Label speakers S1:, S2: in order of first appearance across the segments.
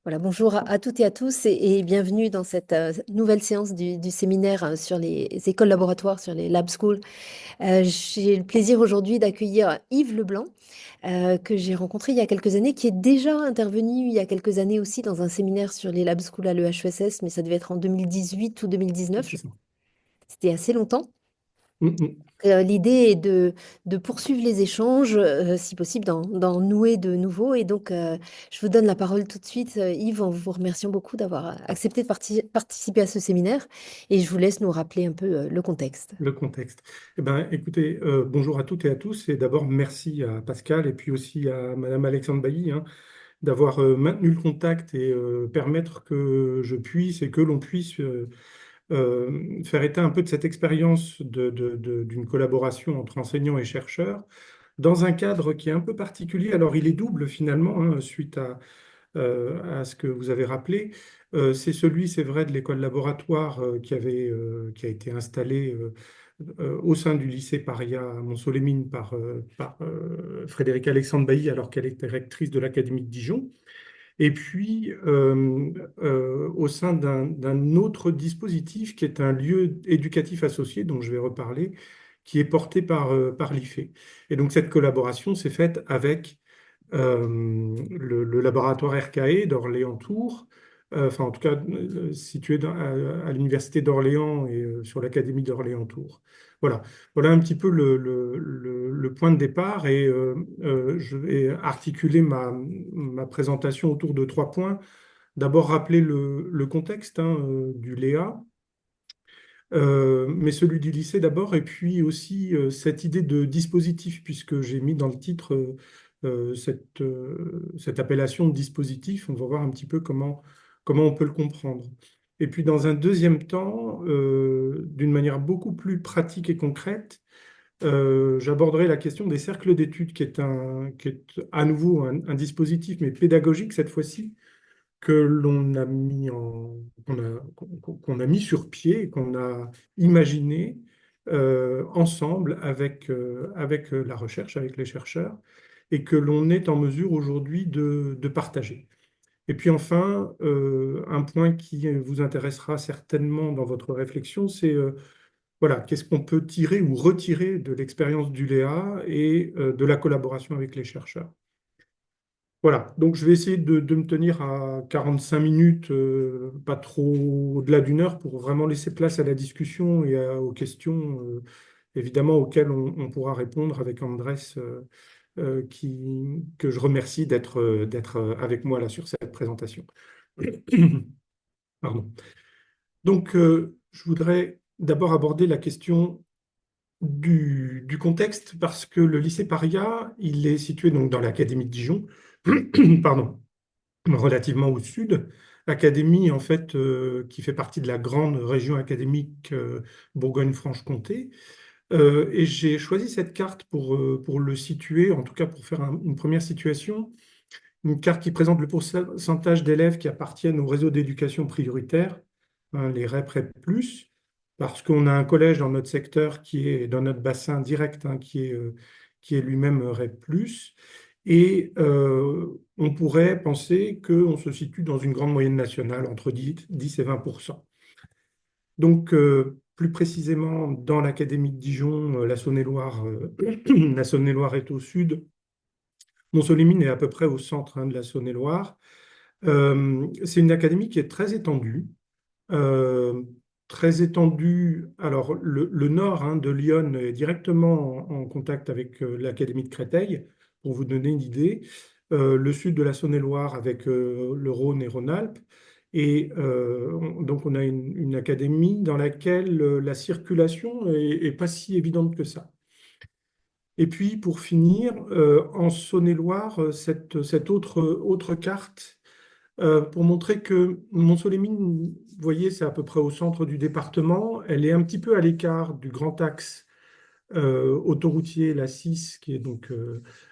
S1: Voilà, bonjour à toutes et à tous et bienvenue dans cette nouvelle séance du séminaire sur les écoles laboratoires, sur les lab schools. J'ai le plaisir aujourd'hui d'accueillir Yves Leblanc, que j'ai rencontré il y a quelques années, qui est déjà intervenu il y a quelques années aussi dans un séminaire sur les lab schools à l'EHESS, mais ça devait être en 2018 ou 2019.
S2: C'est ça.
S1: C'était assez longtemps.
S2: Mm.
S1: L'idée est de poursuivre les échanges, si possible, d'en nouer de nouveaux. Et donc, je vous donne la parole tout de suite, Yves, en vous remerciant beaucoup d'avoir accepté de participer à ce séminaire. Et je vous laisse nous rappeler un peu, le contexte.
S2: Le contexte. Eh ben, écoutez, bonjour à toutes et à tous. Et d'abord, merci à Pascal et puis aussi à Madame Alexandre Bailly d'avoir maintenu le contact et permettre que je puisse et que l'on puisse faire état un peu de cette expérience d'une collaboration entre enseignants et chercheurs dans un cadre qui est un peu particulier. Alors, il est double finalement, suite à ce que vous avez rappelé. C'est celui, c'est vrai, de l'école laboratoire qui a été installée au sein du lycée Paria à Montsolémine par Frédéric Alexandre Bailly, alors qu'elle était rectrice de l'Académie de Dijon. Et puis, au sein d'un autre dispositif qui est un lieu éducatif associé, dont je vais reparler, qui est porté par l'IFE. Et donc, cette collaboration s'est faite avec le laboratoire RKE d'Orléans-Tours, enfin en tout cas situé à l'université d'Orléans et sur l'académie d'Orléans-Tours. Voilà, voilà un petit peu le point de départ et je vais articuler ma présentation autour de trois points. D'abord rappeler le contexte du Léa, mais celui du lycée d'abord, et puis aussi cette idée de dispositif, puisque j'ai mis dans le titre cette appellation de dispositif. On va voir un petit peu comment on peut le comprendre. Et puis dans un deuxième temps, d'une manière beaucoup plus pratique et concrète, j'aborderai la question des cercles d'études, qui est à nouveau un dispositif, mais pédagogique cette fois-ci, que l'on a mis qu'on a mis sur pied, et qu'on a imaginé ensemble avec la recherche, avec les chercheurs, et que l'on est en mesure aujourd'hui de partager. Et puis enfin, un point qui vous intéressera certainement dans votre réflexion, c'est voilà, qu'est-ce qu'on peut tirer ou retirer de l'expérience du Léa et de la collaboration avec les chercheurs. Voilà, donc je vais essayer de me tenir à 45 minutes, pas trop au-delà d'une heure, pour vraiment laisser place à la discussion et aux questions, évidemment, auxquelles on pourra répondre avec Andrés, que je remercie d'être avec moi là sur cette présentation. Pardon. Donc, je voudrais d'abord aborder la question du contexte, parce que le lycée Paria, il est situé donc dans l'académie de Dijon, pardon, relativement au sud. Académie, en fait, qui fait partie de la grande région académique Bourgogne-Franche-Comté. Et j'ai choisi cette carte pour le situer, en tout cas pour faire une première situation. Une carte qui présente le pourcentage d'élèves qui appartiennent au réseau d'éducation prioritaire, les REP, REP+, parce qu'on a un collège dans notre secteur qui est dans notre bassin direct, qui est lui-même REP+. Et on pourrait penser qu'on se situe dans une grande moyenne nationale, entre 10 et 20%. Donc, plus précisément, dans l'Académie de Dijon, la Saône-et-Loire, la Saône-et-Loire est au sud. Montsolémine est à peu près au centre de la Saône-et-Loire. C'est une académie qui est très étendue. Euh, Très étendue. Alors, le nord de Lyon est directement en contact avec l'Académie de Créteil, pour vous donner une idée. Le sud de la Saône-et-Loire avec le Rhône et Rhône-Alpes. Et donc, on a une académie dans laquelle la circulation est pas si évidente que ça. Et puis, pour finir, en Saône-et-Loire, cette autre carte pour montrer que Montsolémine, vous voyez, c'est à peu près au centre du département. Elle est un petit peu à l'écart du grand axe autoroutier, la 6, qui est donc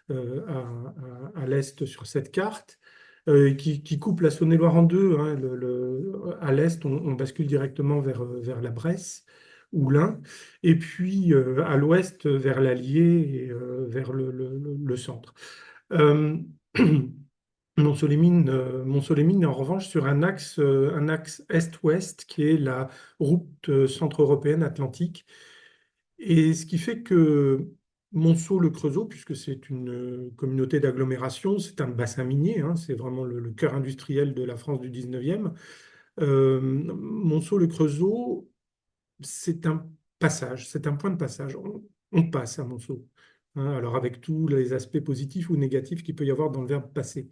S2: à l'est sur cette carte, qui coupe la Saône-et-Loire en deux. À l'est, on bascule directement vers la Bresse ou l'Ain, et puis à l'ouest, vers l'Allier et vers le centre. Euh, Montceau-les-Mines est en revanche sur un axe est-ouest qui est la route centre-européenne atlantique. Et ce qui fait que Monceau-le-Creusot, puisque c'est une communauté d'agglomération, c'est un bassin minier, hein, c'est vraiment le cœur industriel de la France du 19e. Monceau-le-Creusot, c'est un passage, c'est un point de passage. On passe à Monceau, hein, alors avec tous les aspects positifs ou négatifs qu'il peut y avoir dans le verbe passer.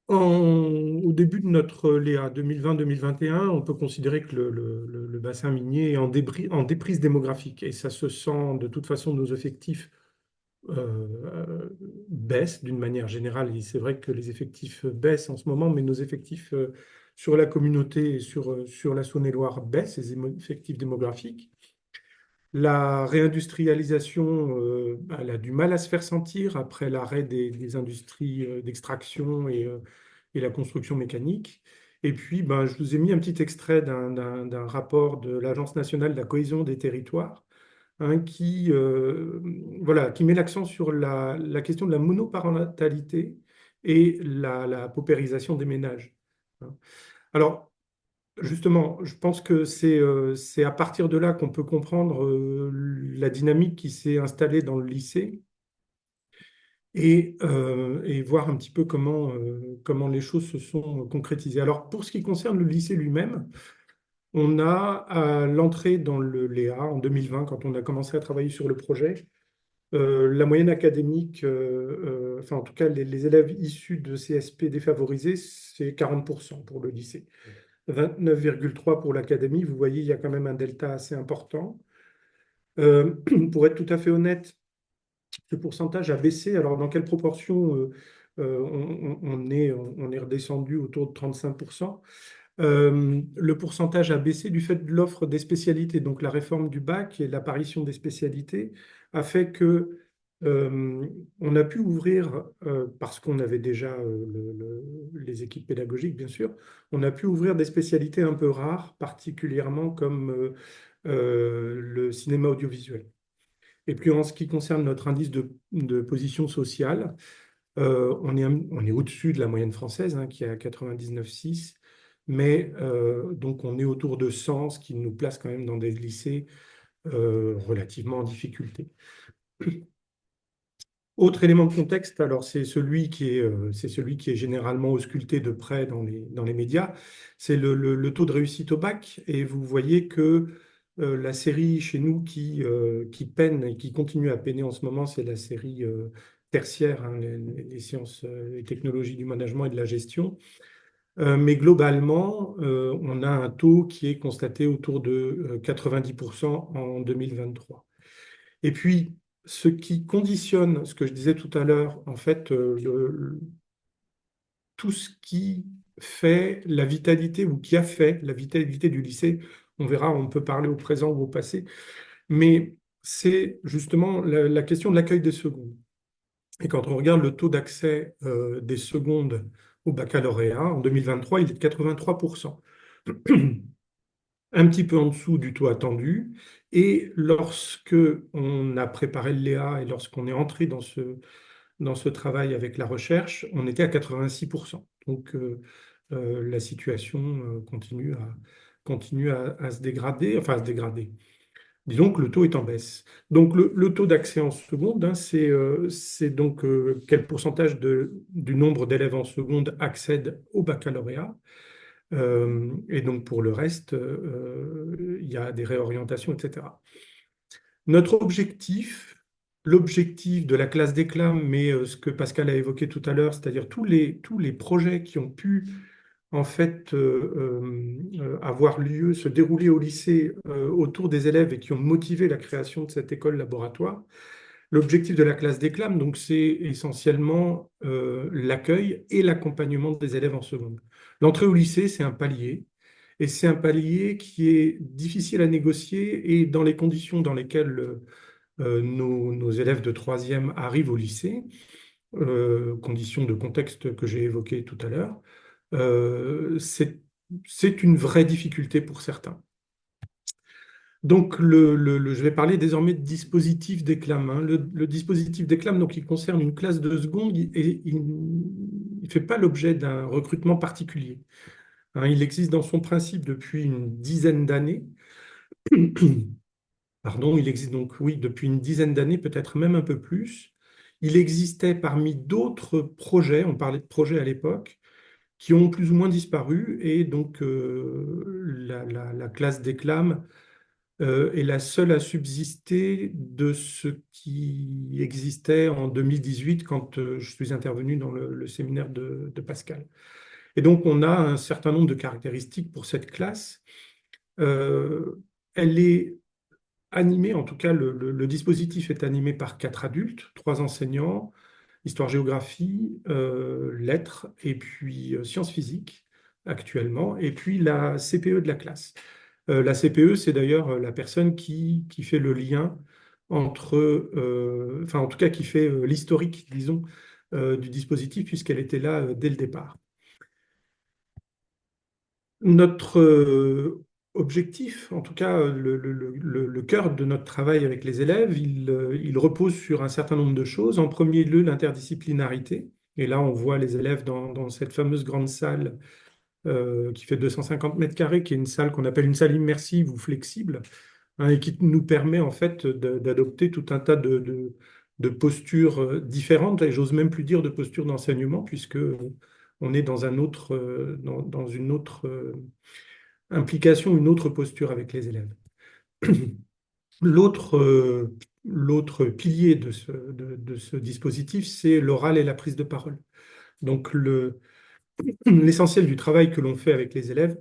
S2: Au début de notre Léa 2020-2021, on peut considérer que le bassin minier est en déprise démographique et ça se sent de toute façon, nos effectifs baissent d'une manière générale. Et c'est vrai que les effectifs baissent en ce moment, mais nos effectifs sur la communauté et sur la Saône-et-Loire baissent, les effectifs démographiques. La réindustrialisation, elle a du mal à se faire sentir après l'arrêt des industries d'extraction et la construction mécanique. Et puis, ben, je vous ai mis un petit extrait d'un rapport de l'Agence nationale de la cohésion des territoires, hein, voilà, qui met l'accent sur la question de la monoparentalité et la paupérisation des ménages, hein. Alors, justement, je pense que c'est à partir de là qu'on peut comprendre la dynamique qui s'est installée dans le lycée et voir un petit peu comment les choses se sont concrétisées. Alors, pour ce qui concerne le lycée lui-même, on a à l'entrée dans le Léa en 2020, quand on a commencé à travailler sur le projet, la moyenne académique, enfin en tout cas les élèves issus de CSP défavorisés, c'est 40% pour le lycée. 29,3 pour l'académie. Vous voyez, il y a quand même un delta assez important. Pour être tout à fait honnête, ce pourcentage a baissé. Alors, dans quelle proportion on est redescendu autour de 35%. Le pourcentage a baissé du fait de l'offre des spécialités. Donc, la réforme du bac et l'apparition des spécialités a fait que on a pu ouvrir, parce qu'on avait déjà les équipes pédagogiques, bien sûr, on a pu ouvrir des spécialités un peu rares, particulièrement comme le cinéma audiovisuel. Et puis en ce qui concerne notre indice de position sociale, on est au-dessus de la moyenne française, hein, qui est à 99,6, mais donc on est autour de 100, ce qui nous place quand même dans des lycées relativement en difficulté. Autre élément de contexte, alors c'est celui qui est généralement ausculté de près dans les médias, c'est le taux de réussite au bac. Et vous voyez que la série chez nous qui peine et qui continue à peiner en ce moment, c'est la série tertiaire, hein, les sciences et technologies du management et de la gestion. Mais globalement, on a un taux qui est constaté autour de 90% en 2023. Et puis, ce qui conditionne, ce que je disais tout à l'heure, en fait, tout ce qui fait la vitalité ou qui a fait la vitalité du lycée, on verra, on peut parler au présent ou au passé, mais c'est justement la question de l'accueil des secondes. Et quand on regarde le taux d'accès des secondes au baccalauréat, en 2023, il est de 83%. Un petit peu en dessous du taux attendu. Et lorsque on a préparé le Léa et lorsqu'on est entré dans ce travail avec la recherche, on était à 86%. Donc la situation continue à se dégrader, enfin à se dégrader. Disons que le taux est en baisse. Donc le taux d'accès en seconde, hein, c'est donc quel pourcentage du nombre d'élèves en seconde accèdent au baccalauréat. Et donc pour le reste, il y a des réorientations, etc. Notre objectif, l'objectif de la classe d'éclat, mais ce que Pascal a évoqué tout à l'heure, c'est-à-dire tous les projets qui ont pu en fait avoir lieu, se dérouler au lycée autour des élèves et qui ont motivé la création de cette école laboratoire. L'objectif de la classe d'éclat, donc, c'est essentiellement l'accueil et l'accompagnement des élèves en seconde. L'entrée au lycée, c'est un palier, et c'est un palier qui est difficile à négocier, et dans les conditions dans lesquelles nos élèves de troisième arrivent au lycée, conditions de contexte que j'ai évoquées tout à l'heure, c'est une vraie difficulté pour certains. Donc, je vais parler désormais de dispositif d'Eclam, hein. Le dispositif d'Eclam, donc, il concerne une classe de seconde et il ne fait pas l'objet d'un recrutement particulier, hein. Il existe dans son principe depuis une dizaine d'années. Pardon, il existe donc, oui, depuis une dizaine d'années, peut-être même un peu plus. Il existait parmi d'autres projets, on parlait de projets à l'époque, qui ont plus ou moins disparu. Et donc, la classe d'Eclam est la seule à subsister de ce qui existait en 2018 quand je suis intervenu dans le séminaire de Pascal. Et donc, on a un certain nombre de caractéristiques pour cette classe. Elle est animée, en tout cas, le dispositif est animé par 4 adultes, 3 enseignants, histoire-géographie, lettres et puis sciences physiques actuellement, et puis la CPE de la classe. La CPE, c'est d'ailleurs la personne qui fait le lien entre, enfin en tout cas qui fait l'historique, disons, du dispositif, puisqu'elle était là dès le départ. Notre objectif, en tout cas le cœur de notre travail avec les élèves, il repose sur un certain nombre de choses. En premier lieu, l'interdisciplinarité. Et là, on voit les élèves dans cette fameuse grande salle qui fait 250 mètres carrés, qui est une salle qu'on appelle une salle immersive ou flexible, hein, et qui nous permet en fait d'adopter tout un tas de postures différentes, et j'ose même plus dire de postures d'enseignement, puisque on est dans un autre, dans une autre implication, une autre posture avec les élèves. L'autre l'autre pilier de ce dispositif, c'est l'oral et la prise de parole. Donc l'essentiel du travail que l'on fait avec les élèves,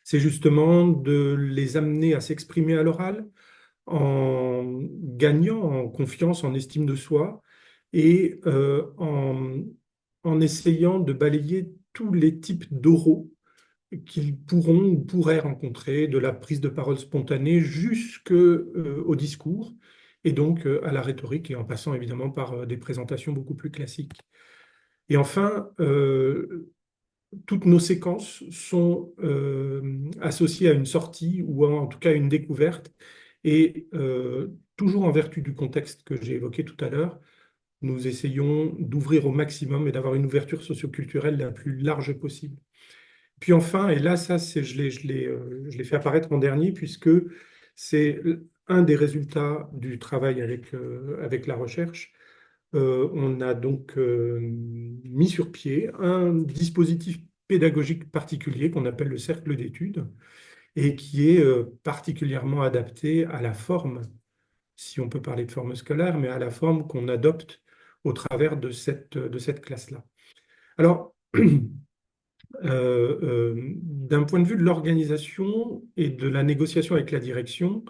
S2: c'est justement de les amener à s'exprimer à l'oral, en gagnant en confiance, en estime de soi et en essayant de balayer tous les types d'oraux qu'ils pourront ou pourraient rencontrer, de la prise de parole spontanée jusqu'au discours et donc à la rhétorique, et en passant évidemment par des présentations beaucoup plus classiques. Et enfin, toutes nos séquences sont associées à une sortie ou en tout cas à une découverte. Et toujours en vertu du contexte que j'ai évoqué tout à l'heure, nous essayons d'ouvrir au maximum et d'avoir une ouverture socioculturelle la plus large possible. Puis enfin, et là, ça, je l'ai fait apparaître en dernier, puisque c'est un des résultats du travail avec la recherche. On a donc mis sur pied un dispositif pédagogique particulier qu'on appelle le cercle d'études et qui est particulièrement adapté à la forme, si on peut parler de forme scolaire, mais à la forme qu'on adopte au travers de cette classe-là. Alors, d'un point de vue de l'organisation et de la négociation avec la direction,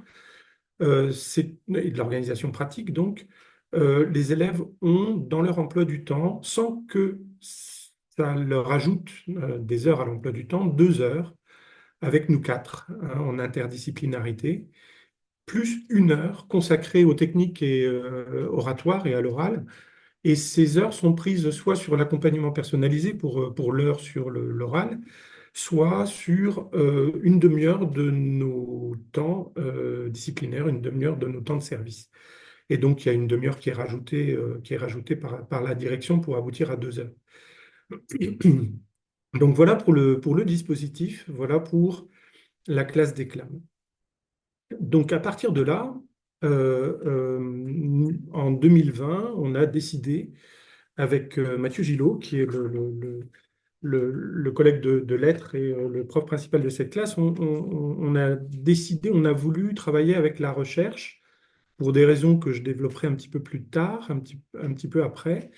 S2: et de l'organisation pratique, donc, les élèves ont dans leur emploi du temps, sans que ça leur ajoute des heures à l'emploi du temps, 2 heures avec nous quatre, hein, en interdisciplinarité, plus 1 heure consacrée aux techniques et oratoires et à l'oral. Et ces heures sont prises soit sur l'accompagnement personnalisé pour l'heure sur l'oral, soit sur une demi-heure de nos temps disciplinaires, une demi-heure de nos temps de service. Et donc, il y a une demi-heure qui est rajoutée par la direction pour aboutir à 2 heures. Donc, voilà pour le dispositif, voilà pour la classe d'Eclam. Donc, à partir de là, en 2020, on a décidé avec Mathieu Gillot, qui est le collègue de lettres et le prof principal de cette classe, on a décidé, on a voulu travailler avec la recherche pour des raisons que je développerai un petit peu plus tard, un petit peu après.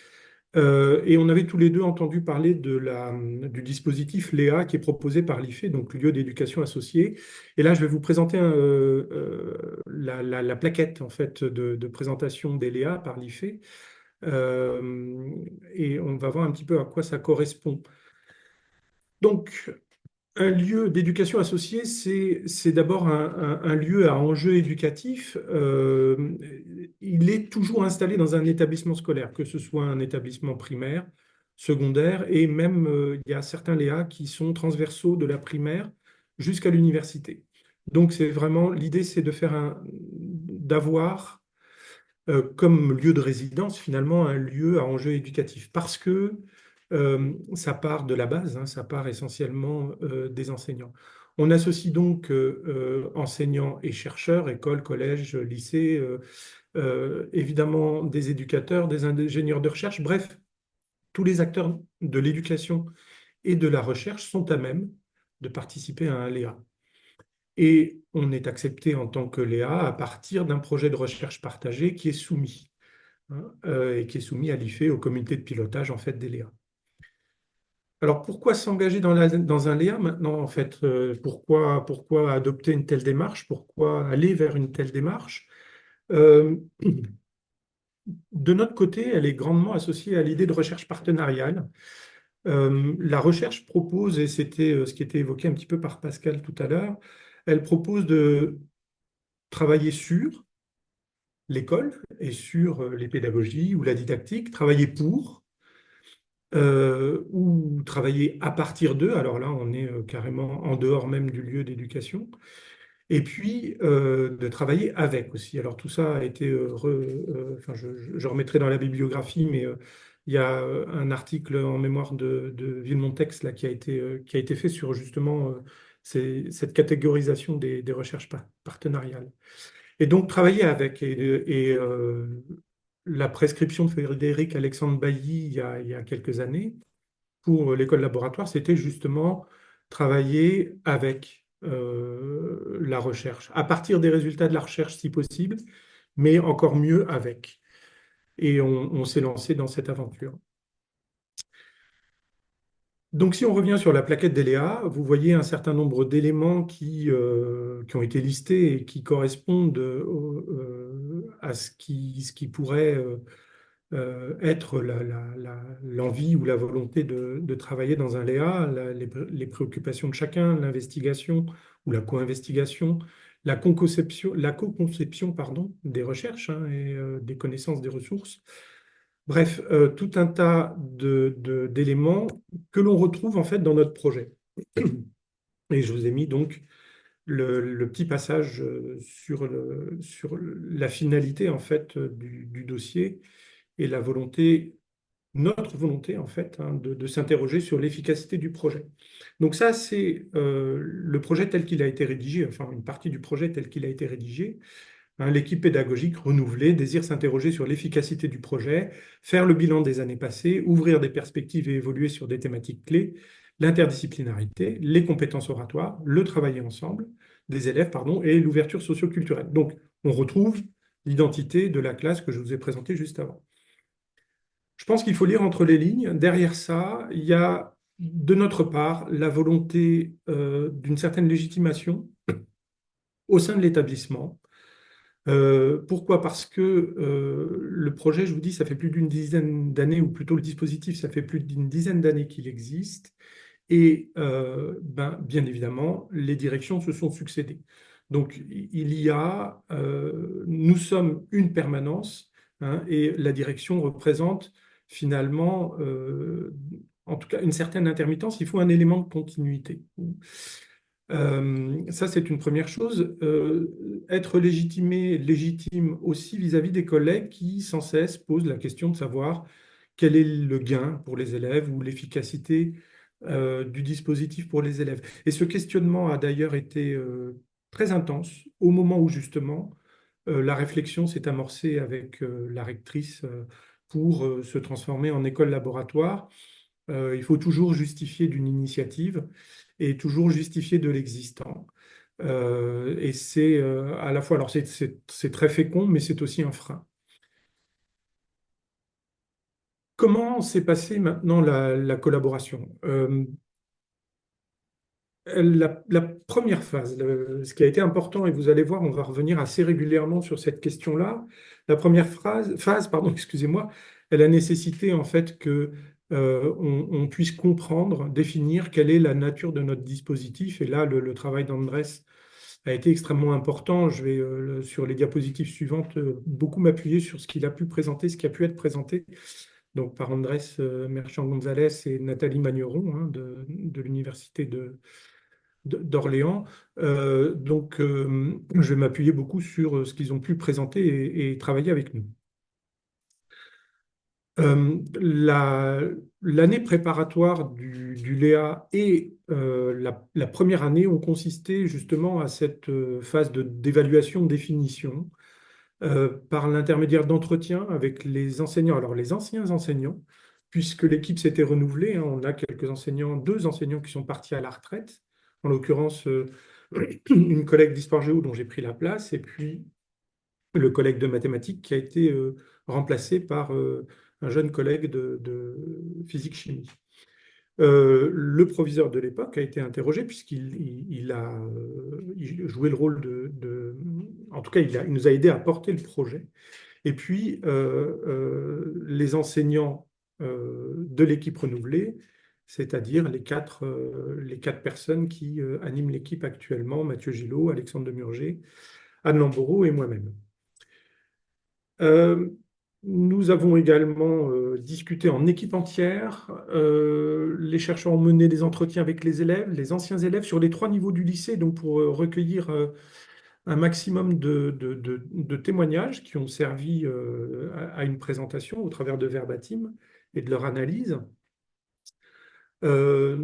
S2: Et on avait tous les deux entendu parler du dispositif Léa qui est proposé par l'IFE, donc lieu d'éducation associée. Et là, je vais vous présenter la plaquette en fait de présentation des Léa par l'IFE. Et on va voir un petit peu à quoi ça correspond. Donc, un lieu d'éducation associée, c'est d'abord un lieu à enjeu éducatif. Il est toujours installé dans un établissement scolaire, que ce soit un établissement primaire, secondaire, et même il y a certains Léa qui sont transversaux de la primaire jusqu'à l'université. Donc, c'est vraiment l'idée, c'est de d'avoir comme lieu de résidence, finalement, un lieu à enjeu éducatif. Parce que ça part de la base, hein, ça part essentiellement des enseignants. On associe donc enseignants et chercheurs, écoles, collèges, lycées, évidemment des éducateurs, des ingénieurs de recherche, bref, tous les acteurs de l'éducation et de la recherche sont à même de participer à un Léa. Et on est accepté en tant que Léa à partir d'un projet de recherche partagé qui est soumis, hein, et qui est soumis à l'IFE, au comité de pilotage en fait des Léa. Alors pourquoi s'engager dans un Léa maintenant en fait pourquoi adopter une telle démarche? Pourquoi aller vers une telle démarche? Euh, de notre côté, elle est grandement associée à l'idée de recherche partenariale. La recherche propose, et c'était ce qui était évoqué un petit peu par Pascal tout à l'heure, elle propose de travailler sur l'école et sur les pédagogies ou la didactique, travailler pour ou travailler à partir d'eux. Alors là, on est carrément en dehors même du lieu d'éducation. Et puis de travailler avec aussi. Alors tout ça a été, enfin, je remettrai dans la bibliographie, mais il y a un article en mémoire de Villemontex là, qui a été fait sur justement cette catégorisation des recherches partenariales. Et donc travailler avec. La prescription de Frédéric Alexandre Bailly il y a quelques années pour l'école laboratoire, c'était justement travailler avec la recherche, à partir des résultats de la recherche si possible, mais encore mieux avec. Et on s'est lancé dans cette aventure. Donc si on revient sur la plaquette d'ELEA, vous voyez un certain nombre d'éléments qui ont été listés et qui correspondent à ce qui pourrait être l'envie ou la volonté de travailler dans un Léa, les préoccupations de chacun, l'investigation ou la co-investigation, la co-conception pardon, des recherches, hein, et des connaissances des ressources. Bref, tout un tas d'éléments que l'on retrouve en fait dans notre projet. Et je vous ai mis donc le petit passage sur la finalité en fait du dossier et la volonté, notre volonté en fait, hein, de s'interroger sur l'efficacité du projet. Donc ça, c'est le projet tel qu'il a été rédigé, enfin une partie du projet tel qu'il a été rédigé. Hein, l'équipe pédagogique renouvelée désire s'interroger sur l'efficacité du projet, faire le bilan des années passées, ouvrir des perspectives et évoluer sur des thématiques clés, l'interdisciplinarité, les compétences oratoires, le travailler ensemble des élèves, pardon, et l'ouverture socio-culturelle. Donc, on retrouve l'identité de la classe que je vous ai présentée juste avant. Je pense qu'il faut lire entre les lignes. Derrière ça, il y a de notre part la volonté d'une certaine légitimation au sein de l'établissement. Pourquoi? Parce que le projet, je vous dis, ça fait plus d'une dizaine d'années, ou plutôt le dispositif, ça fait plus d'une dizaine d'années qu'il existe. Et bien évidemment, les directions se sont succédées. Donc, nous sommes une permanence, hein, et la direction représente finalement, en tout cas, une certaine intermittence. Il faut un élément de continuité. Ça, c'est une première chose. Être légitime aussi vis-à-vis des collègues qui, sans cesse, posent la question de savoir quel est le gain pour les élèves ou l'efficacité du dispositif pour les élèves. Et ce questionnement a d'ailleurs été très intense au moment où, justement, la réflexion s'est amorcée avec la rectrice pour se transformer en école laboratoire. Il faut toujours justifier d'une initiative et toujours justifier de l'existant. Et c'est à la fois, alors c'est très fécond, mais c'est aussi un frein. Comment s'est passée maintenant la collaboration? La première phase, ce qui a été important, et vous allez voir, on va revenir assez régulièrement sur cette question-là. La première phase, pardon, excusez-moi, elle a nécessité en fait que on puisse comprendre, définir quelle est la nature de notre dispositif. Et là, le travail d'Andrés a été extrêmement important. Je vais sur les diapositives suivantes beaucoup m'appuyer sur ce qu'il a pu présenter, ce qui a pu être présenté donc par Andrés Merchant-Gonzalez et Nathalie Magneron, hein, de l'université d'Orléans. Je vais m'appuyer beaucoup sur ce qu'ils ont pu présenter et travailler avec nous. L'année préparatoire du Léa et la première année ont consisté justement à cette phase d'évaluation, de définition, par l'intermédiaire d'entretiens avec les enseignants. Alors les anciens enseignants, puisque l'équipe s'était renouvelée, hein, on a quelques enseignants, deux enseignants qui sont partis à la retraite, en l'occurrence une collègue d'histoire géo dont j'ai pris la place, et puis le collègue de mathématiques qui a été remplacé par un jeune collègue de physique-chimie. Le proviseur de l'époque a été interrogé il joué le rôle en tout cas, il nous a aidé à porter le projet. Et puis, les enseignants de l'équipe renouvelée, c'est-à-dire les quatre personnes qui animent l'équipe actuellement, Mathieu Gillot, Alexandre Demurger, Anne Lambourou et moi-même. Euh, Nous avons également discuté en équipe entière. Les chercheurs ont mené des entretiens avec les élèves, les anciens élèves, sur les trois niveaux du lycée, donc pour recueillir un maximum de témoignages qui ont servi à une présentation au travers de verbatim et de leur analyse. Euh,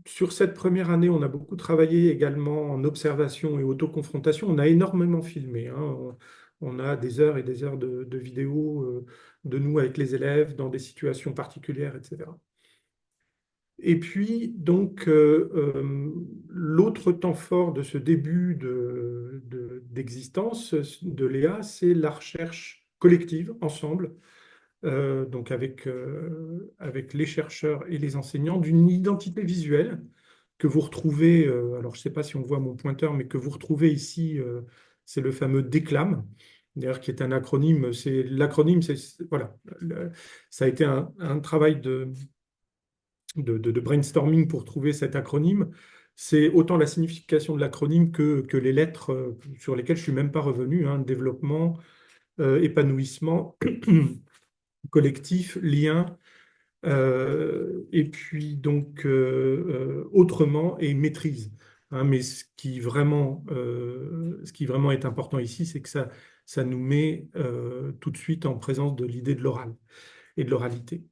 S2: sur cette première année, on a beaucoup travaillé également en observation et autoconfrontation. On a énormément filmé, hein. On a des heures et des heures de vidéos de nous avec les élèves dans des situations particulières, etc. Et puis, l'autre temps fort de ce début d'existence de Léa, c'est la recherche collective, ensemble, avec les chercheurs et les enseignants, d'une identité visuelle que vous retrouvez, alors je ne sais pas si on voit mon pointeur, mais que vous retrouvez ici, c'est le fameux DECLAM, d'ailleurs qui est un acronyme. L'acronyme, voilà, ça a été un travail de brainstorming pour trouver cet acronyme. C'est autant la signification de l'acronyme que les lettres sur lesquelles je ne suis même pas revenu, hein, développement, épanouissement, collectif, lien, et puis autrement et maîtrise. Hein. Mais ce qui vraiment est important ici, c'est que ça nous met tout de suite en présence de l'idée de l'oral et de l'oralité.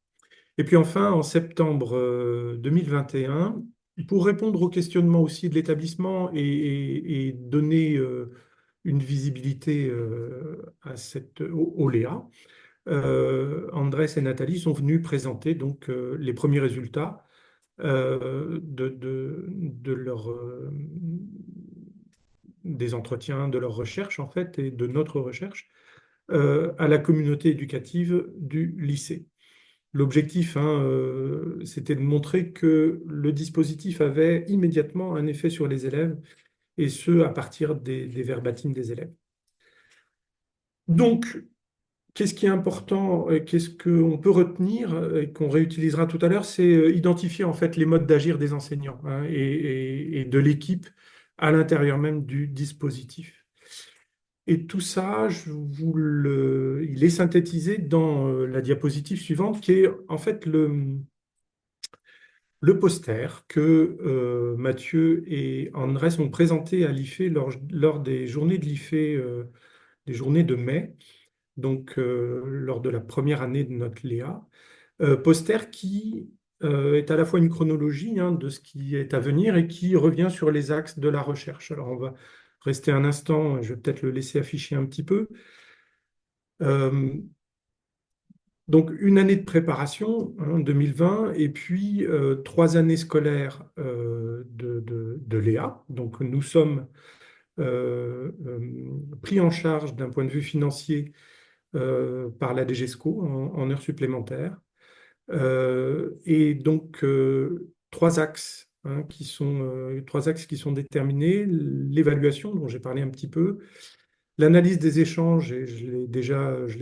S2: Et puis enfin, en septembre 2021, pour répondre aux questionnements aussi de l'établissement et donner une visibilité au Léa, Andrés et Nathalie sont venus présenter donc les premiers résultats des entretiens, de leur recherche en fait, et de notre recherche à la communauté éducative du lycée. L'objectif, hein, c'était de montrer que le dispositif avait immédiatement un effet sur les élèves, et ce, à partir des verbatims des élèves. Donc, qu'est-ce qui est important, qu'est-ce qu'on peut retenir et qu'on réutilisera tout à l'heure, c'est identifier en fait les modes d'agir des enseignants, hein, et de l'équipe à l'intérieur même du dispositif. Et tout ça, il est synthétisé dans la diapositive suivante, qui est en fait le poster que Mathieu et Andrés ont présenté à l'IFE lors des journées de l'IFE, des journées de mai, donc lors de la première année de notre Léa. Poster qui est à la fois une chronologie, hein, de ce qui est à venir et qui revient sur les axes de la recherche. Alors on va rester un instant, je vais peut-être le laisser afficher un petit peu. Euh, Donc, une année de préparation, hein, 2020, et puis 3 années scolaires de Léa. Donc, nous sommes pris en charge d'un point de vue financier par la DGESCO en heures supplémentaires. Et donc, trois axes qui sont déterminés: l'évaluation, dont j'ai parlé un petit peu, l'analyse des échanges, et je l'ai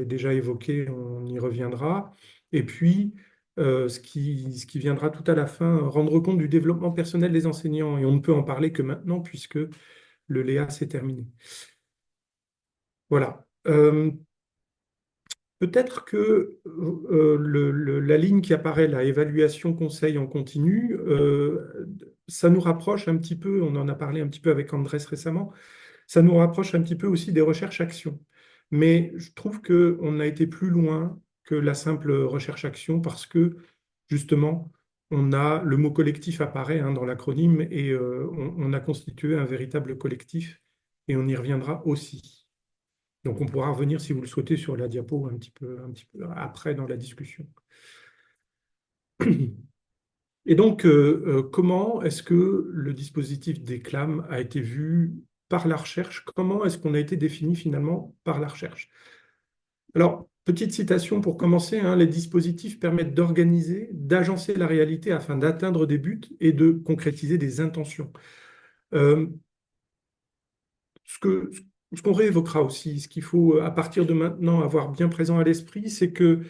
S2: déjà évoqué, on y reviendra. Et puis, ce qui viendra tout à la fin, rendre compte du développement personnel des enseignants. Et on ne peut en parler que maintenant, puisque le Léa s'est terminé. Voilà. Peut-être que la ligne qui apparaît là, évaluation, conseil en continu, ça nous rapproche un petit peu, on en a parlé un petit peu avec Andrés récemment, ça nous rapproche un petit peu aussi des recherches-actions. Mais je trouve qu'on a été plus loin que la simple recherche-action parce que, justement, le mot collectif apparaît hein, dans l'acronyme et on a constitué un véritable collectif et on y reviendra aussi. Donc on pourra revenir, si vous le souhaitez, sur la diapo un petit peu après dans la discussion. Et donc, comment est-ce que le dispositif DECLAM a été vu par la recherche? Comment est-ce qu'on a été défini finalement par la recherche? Alors, petite citation pour commencer, hein, les dispositifs permettent d'organiser, d'agencer la réalité afin d'atteindre des buts et de concrétiser des intentions. Euh, ce que, ce qu'on réévoquera aussi, ce qu'il faut à partir de maintenant avoir bien présent à l'esprit, c'est que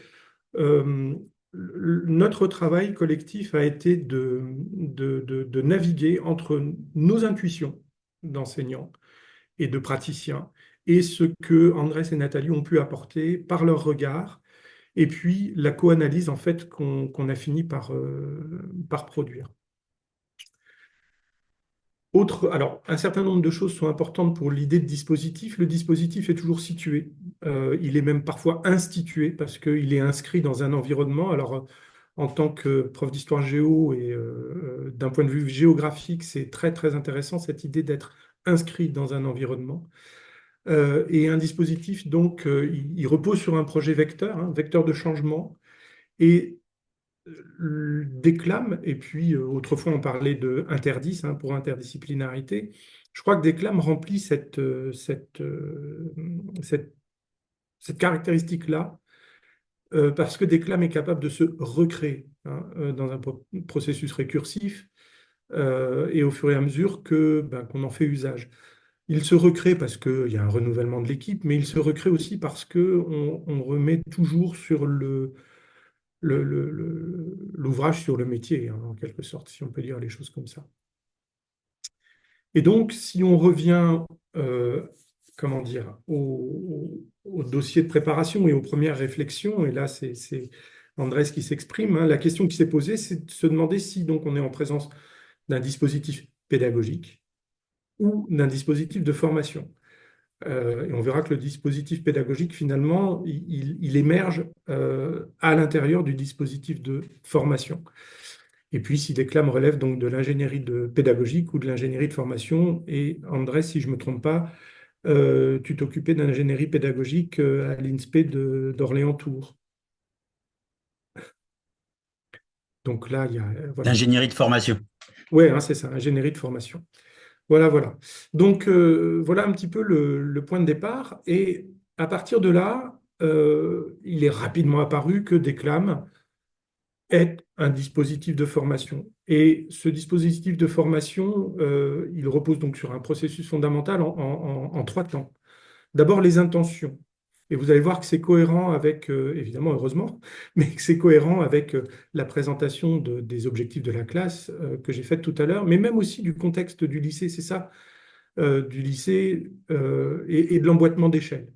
S2: euh, notre travail collectif a été de naviguer entre nos intuitions d'enseignants et de praticiens et ce que Andrés et Nathalie ont pu apporter par leur regard et puis la co-analyse en fait qu'on a fini par produire. Alors, un certain nombre de choses sont importantes pour l'idée de dispositif. Le dispositif est toujours situé. Il est même parfois institué parce qu'il est inscrit dans un environnement. Alors, en tant que prof d'histoire géo et d'un point de vue géographique, c'est très, très intéressant cette idée d'être inscrit dans un environnement. Et un dispositif, donc, il repose sur un projet vecteur, hein, vecteur de changement. Et Déclame, et puis autrefois on parlait de interdis hein, pour interdisciplinarité, je crois que Déclame remplit cette, cette caractéristique-là parce que Déclame est capable de se recréer hein, dans un processus récursif et au fur et à mesure qu'on en fait usage. Il se recrée parce qu'il y a un renouvellement de l'équipe, mais il se recrée aussi parce qu'on on remet toujours sur l'ouvrage sur le métier, hein, en quelque sorte, si on peut dire les choses comme ça. Et donc, si on revient, comment dire, au dossier de préparation et aux premières réflexions, et là, c'est Andrés qui s'exprime, hein, la question qui s'est posée, c'est de se demander si donc on est en présence d'un dispositif pédagogique ou d'un dispositif de formation. Et on verra que le dispositif pédagogique, finalement, il émerge à l'intérieur du dispositif de formation. Et puis, si Déclame relève donc de l'ingénierie pédagogique ou de l'ingénierie de formation, et André, si je ne me trompe pas, tu t'occupais d'ingénierie pédagogique à l'INSPE d'Orléans-Tours. Donc là, il y a, voilà.
S3: D'ingénierie de formation.
S2: Ouais, hein, c'est ça, ingénierie de formation. Voilà, voilà. Donc, voilà un petit peu le point de départ. Et à partir de là, il est rapidement apparu que Déclame est un dispositif de formation. Et ce dispositif de formation, il repose donc sur un processus fondamental en trois temps. D'abord, les intentions. Et vous allez voir que c'est cohérent avec, évidemment, heureusement, mais que c'est cohérent avec la présentation des objectifs de la classe que j'ai faite tout à l'heure, mais même aussi du contexte du lycée, c'est ça, du lycée et de l'emboîtement d'échelle.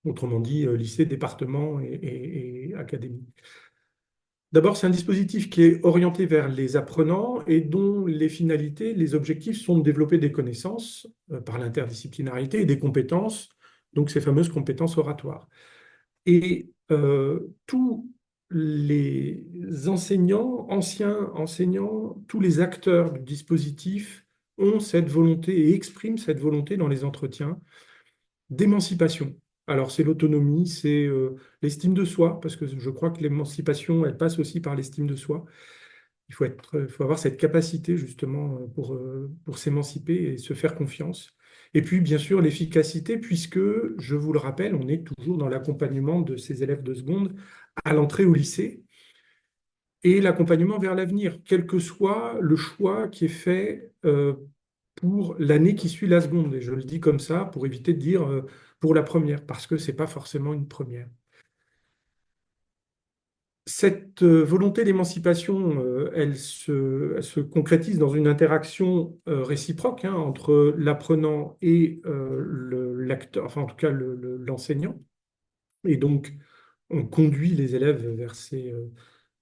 S2: Autrement dit, lycée, département et académie. D'abord, c'est un dispositif qui est orienté vers les apprenants et dont les finalités, les objectifs sont de développer des connaissances par l'interdisciplinarité et des compétences, donc ces fameuses compétences oratoires. Et tous les enseignants, anciens enseignants, tous les acteurs du dispositif ont cette volonté et expriment cette volonté dans les entretiens d'émancipation. Alors, c'est l'autonomie, c'est l'estime de soi, parce que je crois que l'émancipation, elle passe aussi par l'estime de soi. Il faut avoir cette capacité, justement, pour s'émanciper et se faire confiance. Et puis, bien sûr, l'efficacité, puisque, je vous le rappelle, on est toujours dans l'accompagnement de ces élèves de seconde à l'entrée au lycée et l'accompagnement vers l'avenir, quel que soit le choix qui est fait pour l'année qui suit la seconde. Et je le dis comme ça pour éviter de dire pour la première, parce que ce n'est pas forcément une première. Cette volonté d'émancipation, elle se concrétise dans une interaction réciproque hein, entre l'apprenant et l'acteur, enfin en tout cas l'enseignant. Et donc, on conduit les élèves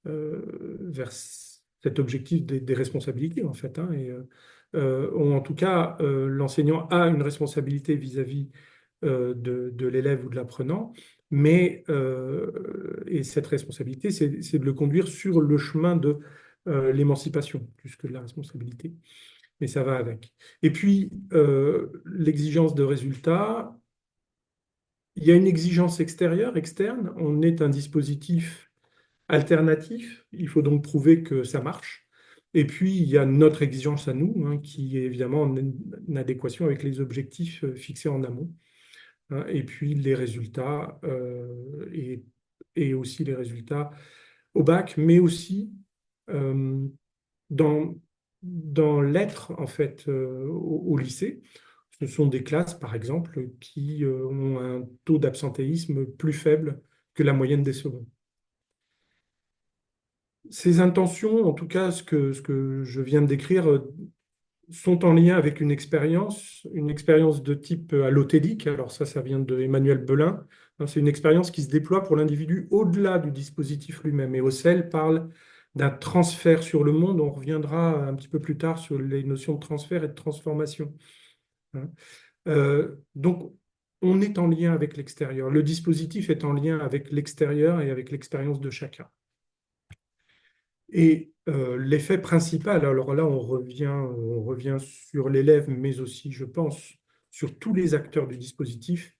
S2: vers cet objectif des responsabilités, en fait, hein, ou en tout cas, l'enseignant a une responsabilité vis-à-vis de l'élève ou de l'apprenant, et cette responsabilité, c'est de le conduire sur le chemin de l'émancipation, plus que de la responsabilité, mais ça va avec. Et puis, l'exigence de résultat, il y a une exigence extérieure, externe, on est un dispositif alternatif, il faut donc prouver que ça marche. Et puis, il y a notre exigence à nous, hein, qui est évidemment en adéquation avec les objectifs fixés en amont, hein. Et puis, les résultats, et aussi les résultats au bac, mais aussi euh, dans, dans l'être, en fait, au lycée. Ce sont des classes, par exemple, qui ont un taux d'absentéisme plus faible que la moyenne des secondes. Ces intentions, en tout cas ce que je viens de décrire, sont en lien avec une expérience de type allothélique. Alors ça vient de Emmanuel Belin. Hein, c'est une expérience qui se déploie pour l'individu au-delà du dispositif lui-même. Et Haussel parle d'un transfert sur le monde. On reviendra un petit peu plus tard sur les notions de transfert et de transformation, hein. Donc, on est en lien avec l'extérieur. Le dispositif est en lien avec l'extérieur et avec l'expérience de chacun. Et l'effet principal, alors là, on revient sur l'élève, mais aussi, je pense, sur tous les acteurs du dispositif,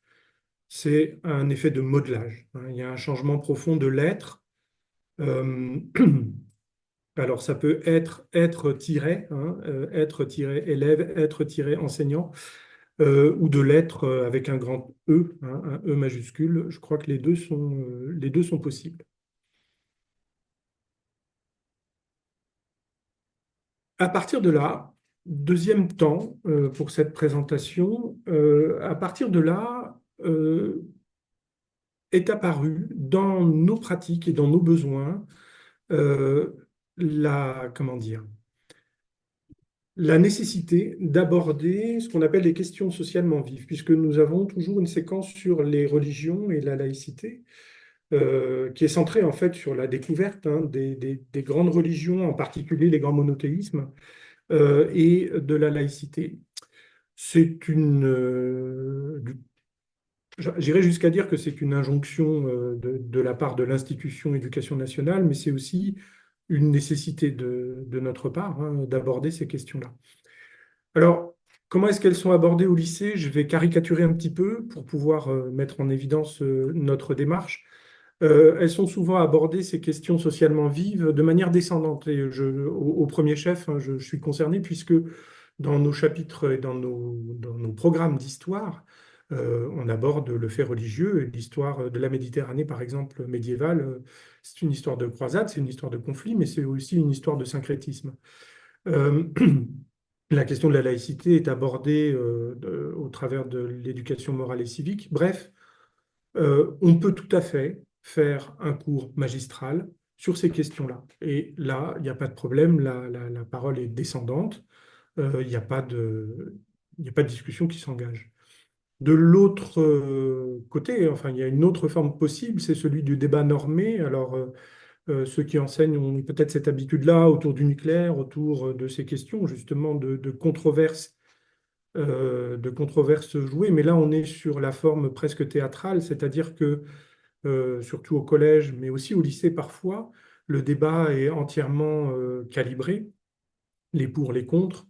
S2: c'est un effet de modelage, hein. Il y a un changement profond de l'être. Euh, alors, ça peut être tiré, hein, être tiré élève, être tiré enseignant, ou de l'être avec un grand E, hein, un E majuscule. Je crois que les deux sont possibles. À partir de là, deuxième temps pour cette présentation, à partir de là est apparue dans nos pratiques et dans nos besoins euh, comment dire, la nécessité d'aborder ce qu'on appelle les questions socialement vives, puisque nous avons toujours une séquence sur les religions et la laïcité, qui est centrée en fait sur la découverte, hein, des grandes religions, en particulier les grands monothéismes, et de la laïcité. C'est j'irais jusqu'à dire que c'est une injonction de la part de l'institution éducation nationale, mais c'est aussi une nécessité de notre part, hein, d'aborder ces questions-là. Alors, comment est-ce qu'elles sont abordées au lycée? Je vais caricaturer un petit peu pour pouvoir mettre en évidence notre démarche. Elles sont souvent abordées, ces questions socialement vives, de manière descendante. Et au premier chef, hein, je suis concerné puisque dans nos chapitres et dans nos programmes d'histoire, on aborde le fait religieux et l'histoire de la Méditerranée, par exemple, médiévale. C'est une histoire de croisade, c'est une histoire de conflit, mais c'est aussi une histoire de syncrétisme. Euh, la question de la laïcité est abordée au travers de l'éducation morale et civique. Bref, on peut tout à fait faire un cours magistral sur ces questions-là. Et là, il n'y a pas de problème, la parole est descendante, il n'y a pas il n'y a pas de discussion qui s'engage. De l'autre côté, enfin, il y a une autre forme possible, c'est celui du débat normé. Alors, ceux qui enseignent ont peut-être cette habitude-là autour du nucléaire, autour de ces questions, justement, de controverses jouées. Mais là, on est sur la forme presque théâtrale, c'est-à-dire que surtout au collège, mais aussi au lycée parfois, le débat est entièrement calibré, les pour, les contre,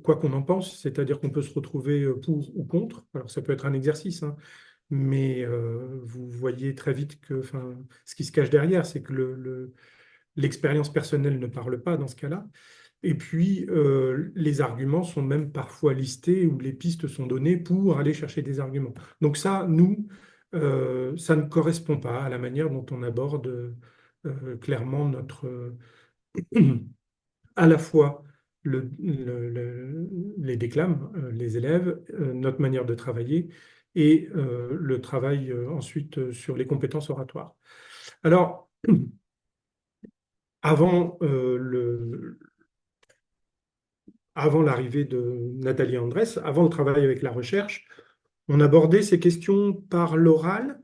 S2: quoi qu'on en pense, c'est-à-dire qu'on peut se retrouver pour ou contre. Alors ça peut être un exercice, hein, mais vous voyez très vite que, enfin, ce qui se cache derrière, c'est que l'expérience personnelle ne parle pas dans ce cas-là. Et puis, les arguments sont même parfois listés ou les pistes sont données pour aller chercher des arguments. Donc ça, nous, ça ne correspond pas à la manière dont on aborde clairement à la fois les déclames, les élèves, notre manière de travailler et le travail ensuite sur les compétences oratoires. Alors, avant avant l'arrivée de Nathalie Andrès, avant le travail avec la recherche, on abordait ces questions par l'oral,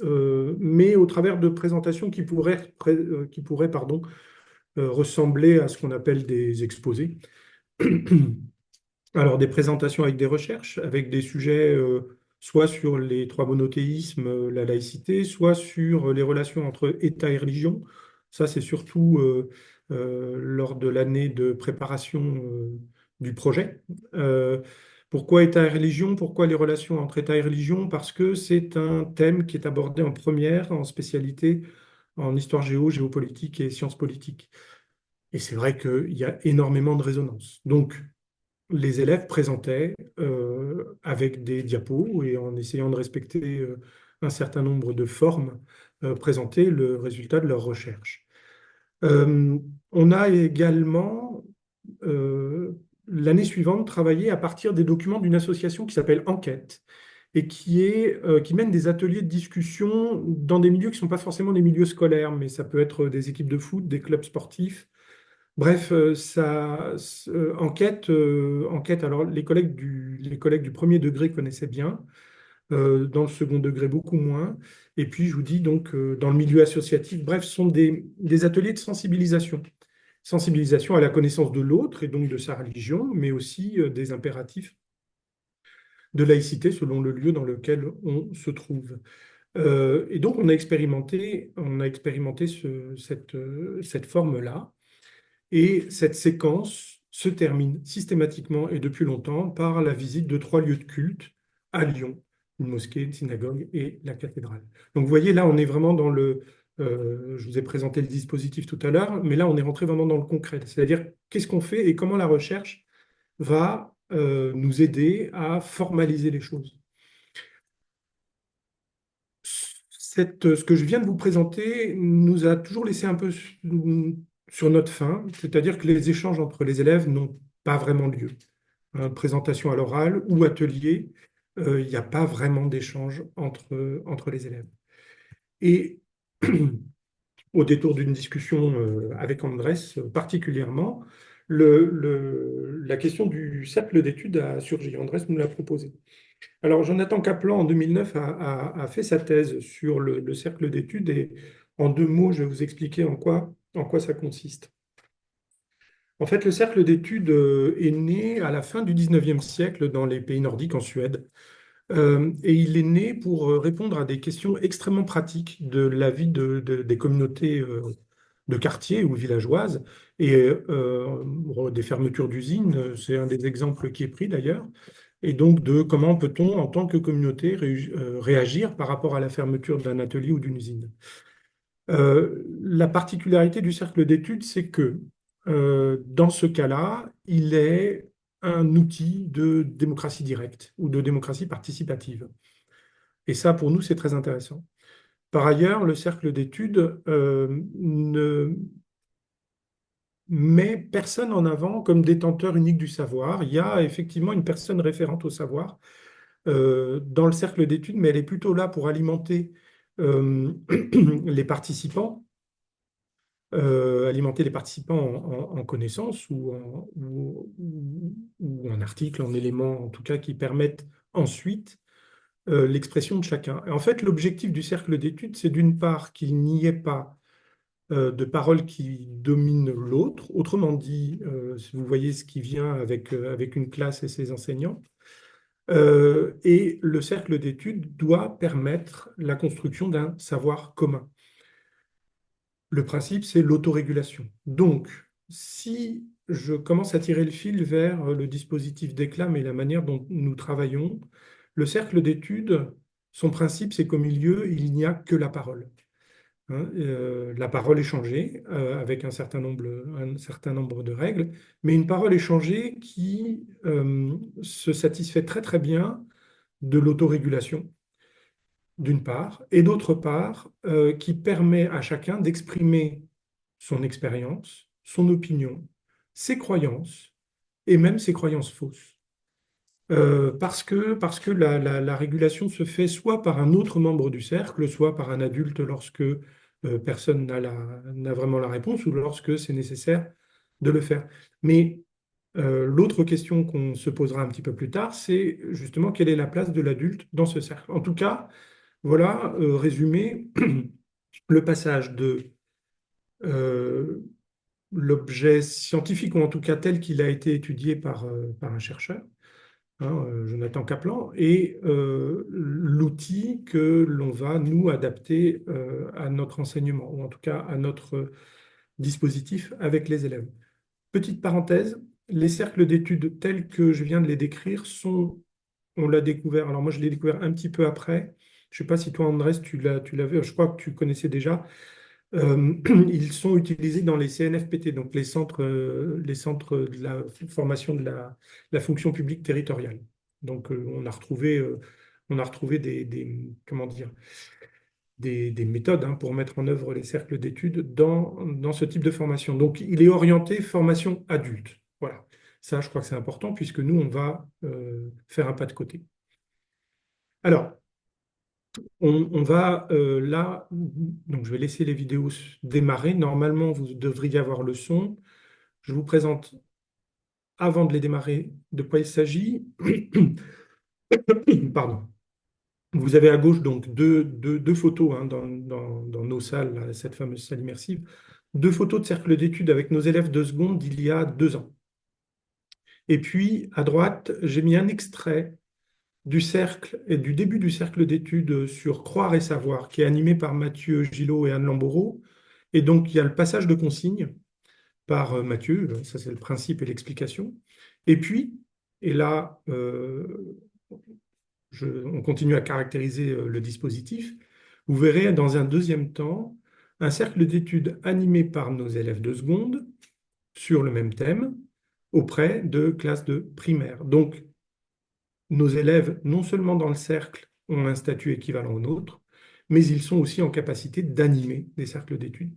S2: mais au travers de présentations qui pourraient, pardon, ressemblaient à ce qu'on appelle des exposés. Alors, des présentations avec des recherches, avec des sujets soit sur les trois monothéismes, la laïcité, soit sur les relations entre État et religion. Ça, c'est surtout lors de l'année de préparation du projet. Euh, Pourquoi État et religion? Pourquoi les relations entre État et religion? Parce que c'est un thème qui est abordé en première, en spécialité, en histoire géo, géopolitique et sciences politiques. Et c'est vrai qu'il y a énormément de résonance. Donc, les élèves présentaient avec des diapos et en essayant de respecter un certain nombre de formes, présenter le résultat de leur recherche. Euh, on a également, l'année suivante, travaillé à partir des documents d'une association qui s'appelle Enquête et qui mène des ateliers de discussion dans des milieux qui ne sont pas forcément des milieux scolaires, mais ça peut être des équipes de foot, des clubs sportifs. Bref, enquête, alors les collègues du premier degré connaissaient bien, dans le second degré beaucoup moins. Et puis, je vous dis donc, dans le milieu associatif, bref, ce sont des ateliers de sensibilisation. Sensibilisation à la connaissance de l'autre et donc de sa religion, mais aussi des impératifs de laïcité selon le lieu dans lequel on se trouve. Et donc, on a expérimenté cette forme-là. Et cette séquence se termine systématiquement et depuis longtemps par la visite de trois lieux de culte à Lyon, une mosquée, une synagogue et la cathédrale. Donc vous voyez, là, on est vraiment dans je vous ai présenté le dispositif tout à l'heure, mais là, on est rentré vraiment dans le concret. C'est-à-dire, qu'est-ce qu'on fait et comment la recherche va nous aider à formaliser les choses. Ce que je viens de vous présenter nous a toujours laissé un peu sur notre faim, c'est-à-dire que les échanges entre les élèves n'ont pas vraiment lieu. Présentation à l'oral ou atelier, il n'y a pas vraiment d'échange entre les élèves. Et au détour d'une discussion avec Andrés particulièrement, la question du cercle d'études a surgi. Andrés nous l'a proposé. Alors, Jonathan Kaplan, en 2009, a fait sa thèse sur le cercle d'études et en deux mots, je vais vous expliquer en quoi ça consiste. En fait, le cercle d'études est né à la fin du 19e siècle dans les pays nordiques, en Suède. Et il est né pour répondre à des questions extrêmement pratiques de la vie des communautés de quartier ou villageoises et des fermetures d'usines. C'est un des exemples qui est pris d'ailleurs. Et donc de comment peut-on, en tant que communauté, réagir par rapport à la fermeture d'un atelier ou d'une usine. La particularité du cercle d'études, c'est que dans ce cas-là, il est un outil de démocratie directe ou de démocratie participative. Et ça, pour nous, c'est très intéressant. Par ailleurs, le cercle d'études ne met personne en avant comme détenteur unique du savoir. Il y a effectivement une personne référente au savoir dans le cercle d'études, mais elle est plutôt là pour euh, les participants, alimenter les participants en connaissances ou en articles, en éléments en tout cas qui permettent ensuite l'expression de chacun. Et en fait, l'objectif du cercle d'études, c'est d'une part qu'il n'y ait pas de parole qui domine l'autre. Autrement dit, si vous voyez ce qui vient avec une classe et ses enseignants. Et le cercle d'études doit permettre la construction d'un savoir commun. Le principe, c'est l'autorégulation. Donc, si je commence à tirer le fil vers le dispositif d'Éclam et la manière dont nous travaillons, le cercle d'études, son principe, c'est qu'au milieu, il n'y a que la parole. Hein, la parole échangée avec un certain nombre de règles, mais une parole échangée qui se satisfait très très bien de l'autorégulation, d'une part, et d'autre part, qui permet à chacun d'exprimer son expérience, son opinion, ses croyances, et même ses croyances fausses. Parce que la régulation se fait soit par un autre membre du cercle, soit par un adulte lorsque personne n'a vraiment la réponse ou lorsque c'est nécessaire de le faire. Mais l'autre question qu'on se posera un petit peu plus tard, c'est justement quelle est la place de l'adulte dans ce cercle. En tout cas, voilà, résumé, le passage de l'objet scientifique, ou en tout cas tel qu'il a été étudié par un chercheur, hein, Jonathan Kaplan, et l'outil que l'on va, nous, adapter à notre enseignement, ou en tout cas à notre dispositif avec les élèves. Petite parenthèse, les cercles d'études tels que je viens de les décrire on l'a découvert, alors moi je l'ai découvert un petit peu après, je ne sais pas si toi Andrés, tu l'avais, je crois que tu connaissais déjà. Euh, Ils sont utilisés dans les CNFPT, donc les centres de la formation de la fonction publique territoriale. Donc on a retrouvé comment dire, des méthodes, hein, pour mettre en œuvre les cercles d'études dans ce type de formation. Donc il est orienté formation adulte. Voilà. Ça, je crois que c'est important puisque nous, on va faire un pas de côté. Alors, on va là, donc je vais laisser les vidéos démarrer. Normalement, vous devriez avoir le son. Je vous présente, avant de les démarrer, de quoi il s'agit. Pardon. Vous avez à gauche donc deux photos, hein, dans nos salles, là, cette fameuse salle immersive. Deux photos de cercle d'études avec nos élèves de seconde d'il y a 2 ans. Et puis, à droite, j'ai mis un extrait du cercle et du début du cercle d'études sur Croire et savoir, qui est animé par Mathieu Gillot et Anne Lambourreau. Et donc, il y a le passage de consignes par Mathieu, ça c'est le principe et l'explication. Et puis, et là, on continue à caractériser le dispositif, vous verrez dans un deuxième temps un cercle d'études animé par nos élèves de seconde sur le même thème auprès de classes de primaire. Donc, nos élèves, non seulement dans le cercle, ont un statut équivalent au nôtre, mais ils sont aussi en capacité d'animer des cercles d'études.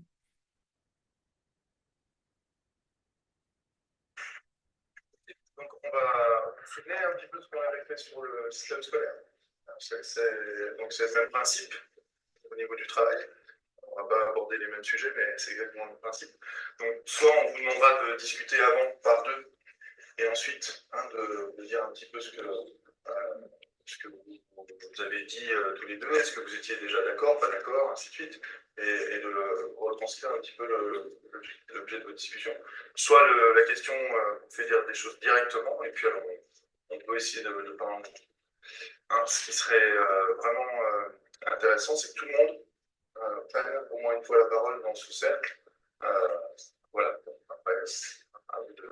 S3: Donc, on va vous souvenir un petit peu ce qu'on avait fait sur le système scolaire. Donc, c'est le même principe au niveau du travail. On ne va pas aborder les mêmes sujets, mais c'est exactement le principe. Donc, soit on vous demandera de discuter avant par deux, et ensuite de dire un petit peu ce que vous avez dit tous les deux. Est-ce que vous étiez déjà d'accord, pas d'accord, ainsi de suite, et de retranscrire un petit peu l'objet de votre discussion. Soit la question vous fait dire des choses directement, et puis alors on peut essayer de parler en même temps. Ce qui serait vraiment intéressant, c'est que tout le monde prenne au moins une fois la parole dans ce cercle. Voilà. Après, à vous à vous de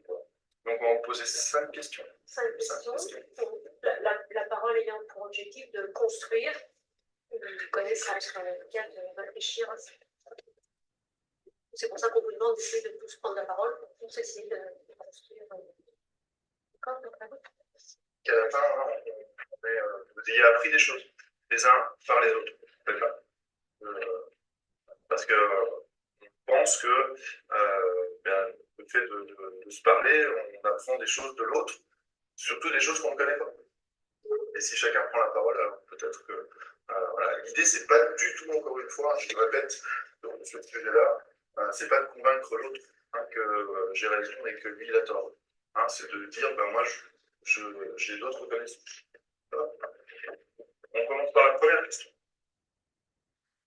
S3: voir. Donc, on va vous poser 5 questions. 5 questions.
S4: La parole ayant pour objectif de construire, de connaître le cas de réfléchir. C'est pour ça qu'on vous demande d'essayer de tous prendre la parole pour tous essayer de construire. D'accord.
S3: Qu'à la fin, vous ayez appris des choses, les uns par les autres. Parce que on pense que le fait de se parler, on apprend des choses de l'autre, surtout des choses qu'on ne connaît pas. Et si chacun prend la parole, alors peut-être que voilà. L'idée, c'est pas du tout, encore une fois, je le répète, sur ce sujet-là, c'est pas de convaincre l'autre que j'ai raison et que lui, il a tort. C'est de dire, moi, j'ai d'autres connaissances. Voilà. On commence par la première question.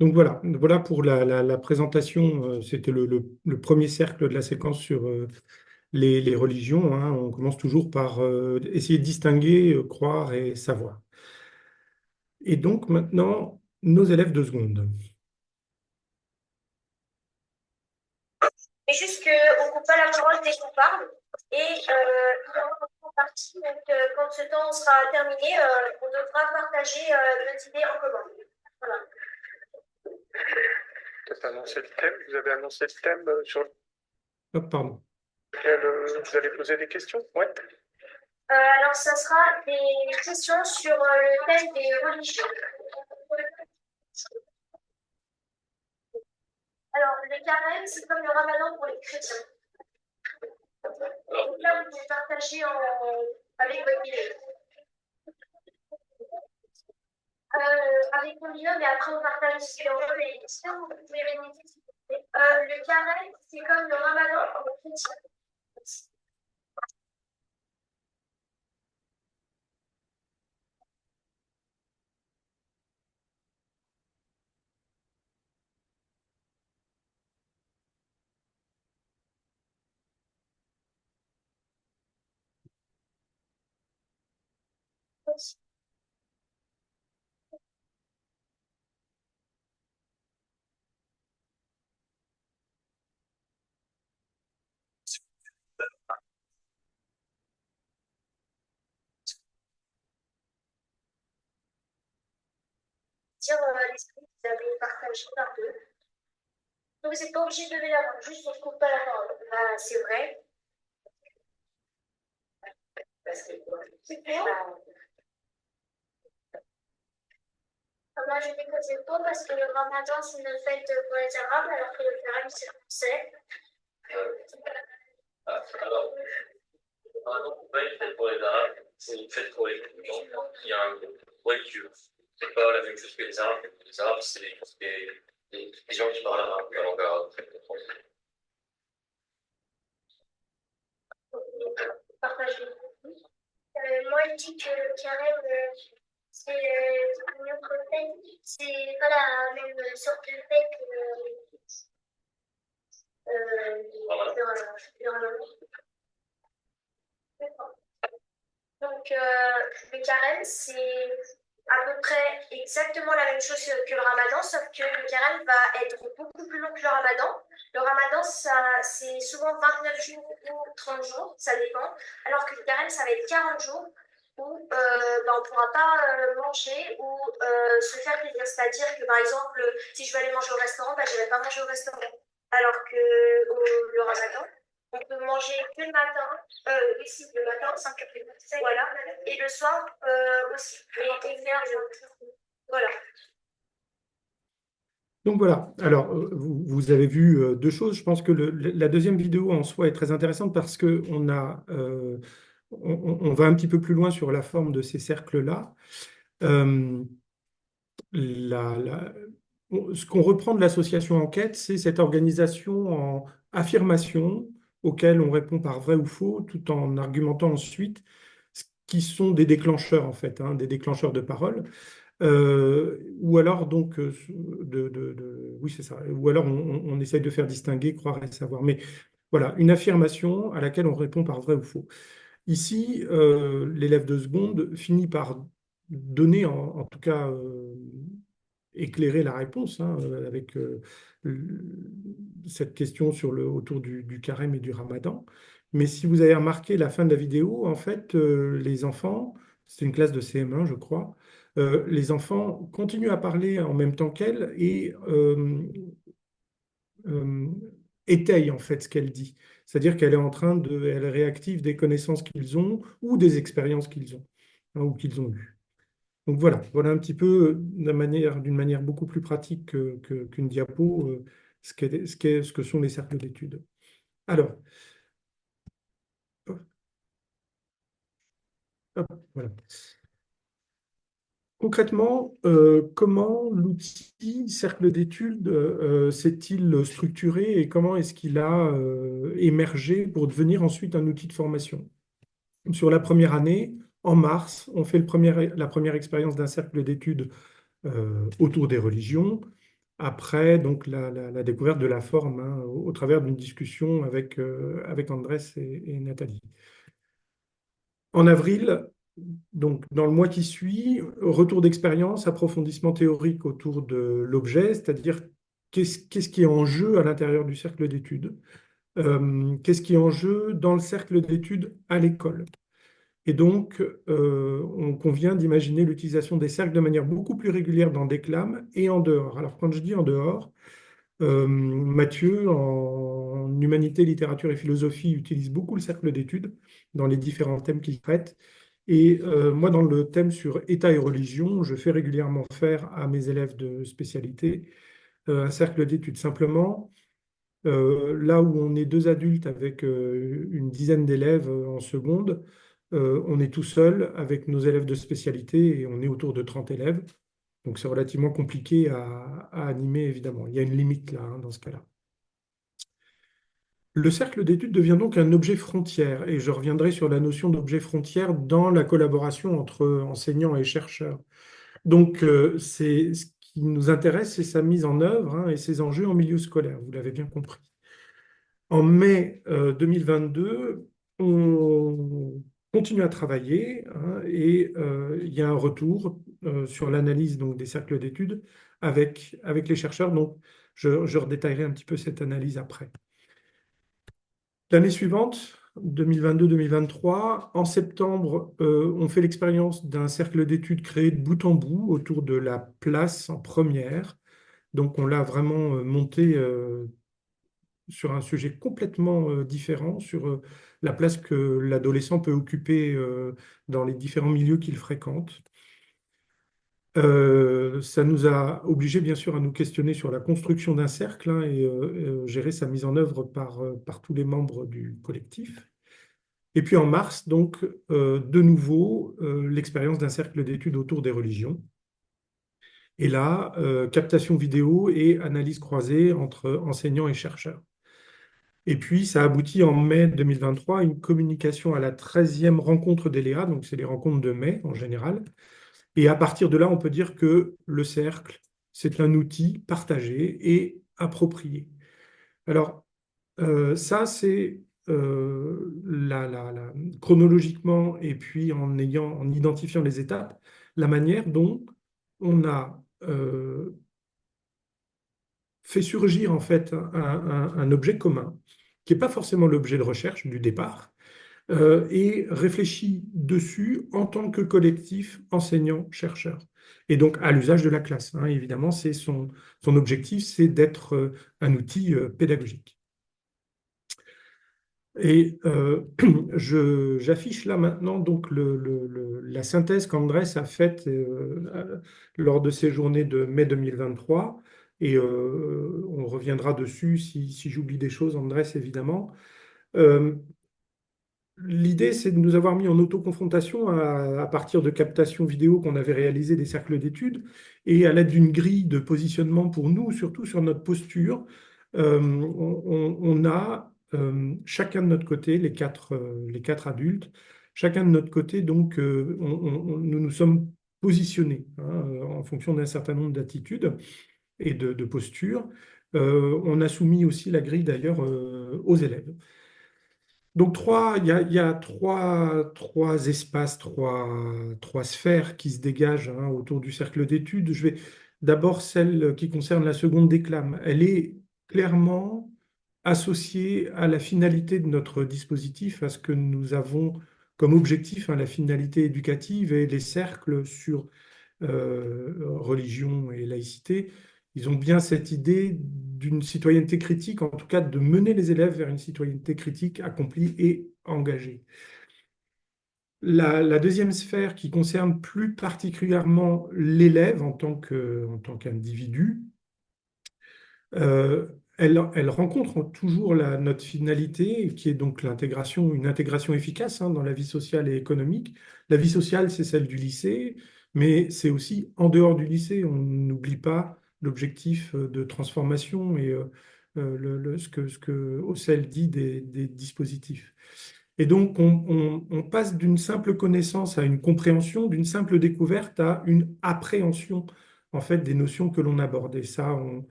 S2: Donc voilà pour la présentation. C'était le premier cercle de la séquence sur les religions, hein. On commence toujours par essayer de distinguer croire et savoir. Et donc maintenant, nos élèves de seconde.
S4: Mais juste qu'on ne coupe pas la parole dès qu'on parle. Et en partie, donc, quand ce temps sera terminé, on devra partager nos idées en commun. Voilà.
S3: Peut-être annoncer le thème. Vous avez annoncé le thème sur
S2: Hop, pardon.
S3: lequel vous allez poser des questions? Oui.
S4: Alors, ça sera des questions sur le thème des religions. Alors, le carême, c'est comme le ramadan pour les chrétiens. Donc là, vous pouvez partager avec votre binôme. Avec mon binôme, et après on partage aussi en jeu les questions. Vous pouvez répéter, s'il vous plaît. Le carême, c'est comme le ramadan pour les chrétiens. Dire l'esprit que vous avez partagé par deux. Donc, vous n'êtes pas obligé de lever la main, juste on ne coupe pas la parole. Bah, c'est vrai. Parce que quoi? Moi, je dis que c'est faux parce que le ramadan, c'est une fête pour les Arabes, alors que le carême, c'est français.
S5: Alors, pardon, c'est pas une fête pour les Arabes, c'est une fête pour les musulmans. Il y a un groupe religieux. C'est pas la même chose que les Arabes. Les Arabes, c'est des gens qui parlent arabe, la langue arabe.
S4: Partagez. Moi, je dis que le carême, c'est une autre fête. C'est pas la même sorte de fête que le ramadan. Donc, le carême, c'est à peu près exactement la même chose que le ramadan, sauf que le carême va être beaucoup plus long que le ramadan. Le ramadan, c'est souvent 29 jours ou 30 jours, ça dépend. Alors que le carême, ça va être 40 jours où on ne pourra pas manger ou se faire plaisir. C'est-à-dire que, par exemple, si je veux aller manger au restaurant, je ne vais pas manger au restaurant. Alors que le ramadan, on peut manger que le matin, ici le matin, 5 heures, voilà, et le soir aussi. Et faire voilà.
S2: Donc voilà, alors vous avez vu deux choses. Je pense que la deuxième vidéo en soi est très intéressante parce qu'on on va un petit peu plus loin sur la forme de ces cercles-là. Ce qu'on reprend de l'association Enquête, c'est cette organisation en affirmation auquel on répond par vrai ou faux, tout en argumentant ensuite ce qui sont des déclencheurs en fait, hein, des déclencheurs de parole. Ou alors donc oui c'est ça. Ou alors on essaye de faire distinguer croire et savoir. Mais voilà, une affirmation à laquelle on répond par vrai ou faux. Ici, l'élève de seconde finit par donner en tout cas éclairer la réponse hein, avec cette question autour du carême et du ramadan. Mais si vous avez remarqué la fin de la vidéo, en fait, les enfants, c'est une classe de CM1, je crois, les enfants continuent à parler en même temps qu'elle et euh, étayent en fait ce qu'elle dit. C'est-à-dire qu'elle est en train elle réactive des connaissances qu'ils ont ou des expériences qu'ils ont hein, ou qu'ils ont eues. Donc voilà un petit peu d'une manière beaucoup plus pratique qu'une diapo, ce que sont les cercles d'études. Alors, hop, voilà. Concrètement, comment l'outil cercle d'études s'est-il structuré et comment est-ce qu'il a émergé pour devenir ensuite un outil de formation? Sur la première année, en mars, on fait la première expérience d'un cercle d'études autour des religions. Après, donc, la découverte de la forme hein, au travers d'une discussion avec Andrés et Nathalie. En avril, donc dans le mois qui suit, retour d'expérience, approfondissement théorique autour de l'objet, c'est-à-dire qu'est-ce qui est en jeu à l'intérieur du cercle d'études, qu'est-ce qui est en jeu dans le cercle d'études à l'école. Et donc, on convient d'imaginer l'utilisation des cercles de manière beaucoup plus régulière dans Déclame et en dehors. Alors, quand je dis en dehors, Mathieu, en humanité, littérature et philosophie, utilise beaucoup le cercle d'études dans les différents thèmes qu'il traite. Et moi, dans le thème sur État et religion, je fais régulièrement faire à mes élèves de spécialité un cercle d'études. Simplement, là où on est deux adultes avec une dizaine d'élèves en seconde, on est tout seul avec nos élèves de spécialité et on est autour de 30 élèves. Donc c'est relativement compliqué à animer, évidemment. Il y a une limite là, hein, dans ce cas-là. Le cercle d'études devient donc un objet frontière, et je reviendrai sur la notion d'objet frontière dans la collaboration entre enseignants et chercheurs. Donc, ce qui nous intéresse, c'est sa mise en œuvre hein, et ses enjeux en milieu scolaire, vous l'avez bien compris. En mai 2022, on continue à travailler, hein, et il y a un retour sur l'analyse donc, des cercles d'études avec les chercheurs. Donc, je redétaillerai un petit peu cette analyse après. L'année suivante, 2022-2023, en septembre, on fait l'expérience d'un cercle d'études créé de bout en bout autour de la place en première. Donc, on l'a vraiment monté sur un sujet complètement différent, sur la place que l'adolescent peut occuper dans les différents milieux qu'il fréquente. Ça nous a obligés, bien sûr, à nous questionner sur la construction d'un cercle, hein, et gérer sa mise en œuvre par tous les membres du collectif. Et puis en mars, donc, de nouveau, l'expérience d'un cercle d'études autour des religions. Et là, captation vidéo et analyse croisée entre enseignants et chercheurs. Et puis, ça aboutit en mai 2023 à une communication à la 13e rencontre des Léa, donc c'est les rencontres de mai en général. Et à partir de là, on peut dire que le cercle, c'est un outil partagé et approprié. Alors, ça, c'est chronologiquement et puis en identifiant les étapes, la manière dont on a fait surgir en fait un objet commun, qui n'est pas forcément l'objet de recherche du départ, et réfléchi dessus en tant que collectif enseignant-chercheur. Et donc à l'usage de la classe, hein, évidemment, c'est son objectif, c'est d'être un outil pédagogique. Et j'affiche là maintenant donc la synthèse qu'Andrés a faite lors de ces journées de mai 2023. Et on reviendra dessus si j'oublie des choses, Andrés, évidemment. L'idée, c'est de nous avoir mis en autoconfrontation à partir de captations vidéo qu'on avait réalisées des cercles d'études et à l'aide d'une grille de positionnement pour nous, surtout sur notre posture. On a chacun de notre côté, les quatre adultes, chacun de notre côté, donc nous nous sommes positionnés, hein, en fonction d'un certain nombre d'attitudes et de postures. On a soumis aussi la grille d'ailleurs aux élèves. Donc, il y a trois espaces, trois sphères qui se dégagent, hein, autour du cercle d'études. Je vais d'abord celle qui concerne la seconde déclame. Elle est clairement associée à la finalité de notre dispositif, à ce que nous avons comme objectif, hein, la finalité éducative, et les cercles sur religion et laïcité. Ils ont bien cette idée d'une citoyenneté critique, en tout cas de mener les élèves vers une citoyenneté critique accomplie et engagée. La deuxième sphère qui concerne plus particulièrement l'élève en tant qu'individu, elle rencontre toujours notre finalité, qui est donc une intégration efficace, hein, dans la vie sociale et économique. La vie sociale, c'est celle du lycée, mais c'est aussi en dehors du lycée. On n'oublie pas l'objectif de transformation et ce que Haussel dit des dispositifs. Et donc, on passe d'une simple connaissance à une compréhension, d'une simple découverte à une appréhension, en fait, des notions que l'on aborde. Et ça,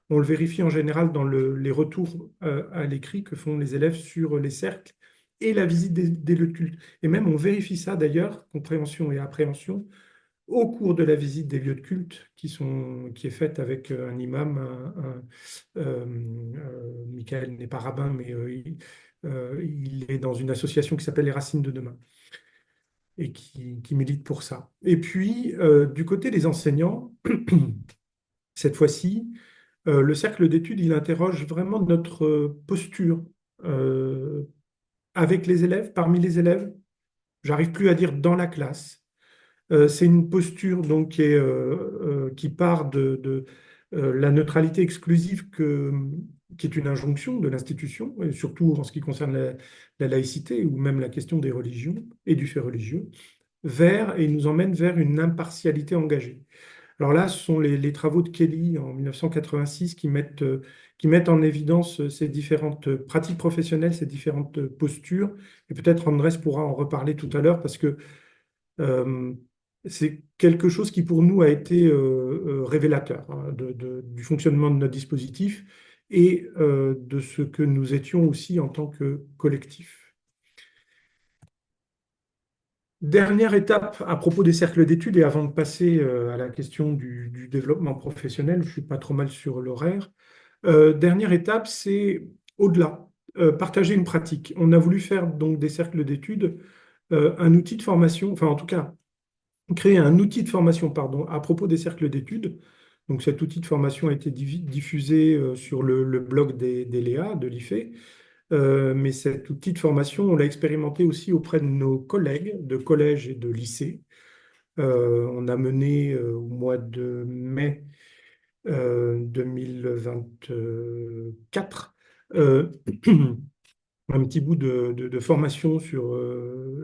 S2: on le vérifie en général dans les retours à l'écrit que font les élèves sur les cercles et la visite des lieux de culte. Et même, on vérifie ça d'ailleurs, compréhension et appréhension, au cours de la visite des lieux de culte qui est faite avec un imam. Michael n'est pas rabbin, mais il est dans une association qui s'appelle les Racines de demain et qui milite pour ça. Et puis, du côté des enseignants, cette fois-ci, le cercle d'études, il interroge vraiment notre posture avec les élèves, parmi les élèves. J'arrive plus à dire dans la classe. C'est une posture donc qui part de la neutralité exclusive qui est une injonction de l'institution, et surtout en ce qui concerne la laïcité ou même la question des religions et du fait religieux, et nous emmène vers une impartialité engagée. Alors là, ce sont les travaux de Kelly en 1986 qui mettent en évidence ces différentes pratiques professionnelles, ces différentes postures. Et peut-être Andrés pourra en reparler tout à l'heure parce que c'est quelque chose qui pour nous a été révélateur, hein, du fonctionnement de notre dispositif et de ce que nous étions aussi en tant que collectif. Dernière étape à propos des cercles d'études et avant de passer à la question du développement professionnel, je suis pas trop mal sur l'horaire. Dernière étape, c'est au-delà, partager une pratique. On a voulu faire donc des cercles d'études, un outil de formation, enfin en tout cas créer un outil de formation, pardon, à propos des cercles d'études. Donc cet outil de formation a été diffusé sur le blog des Léa, de l'IFE. Mais cet outil de formation, on l'a expérimenté aussi auprès de nos collègues de collège et de lycée. On a mené au mois de mai 2024 un petit bout de formation sur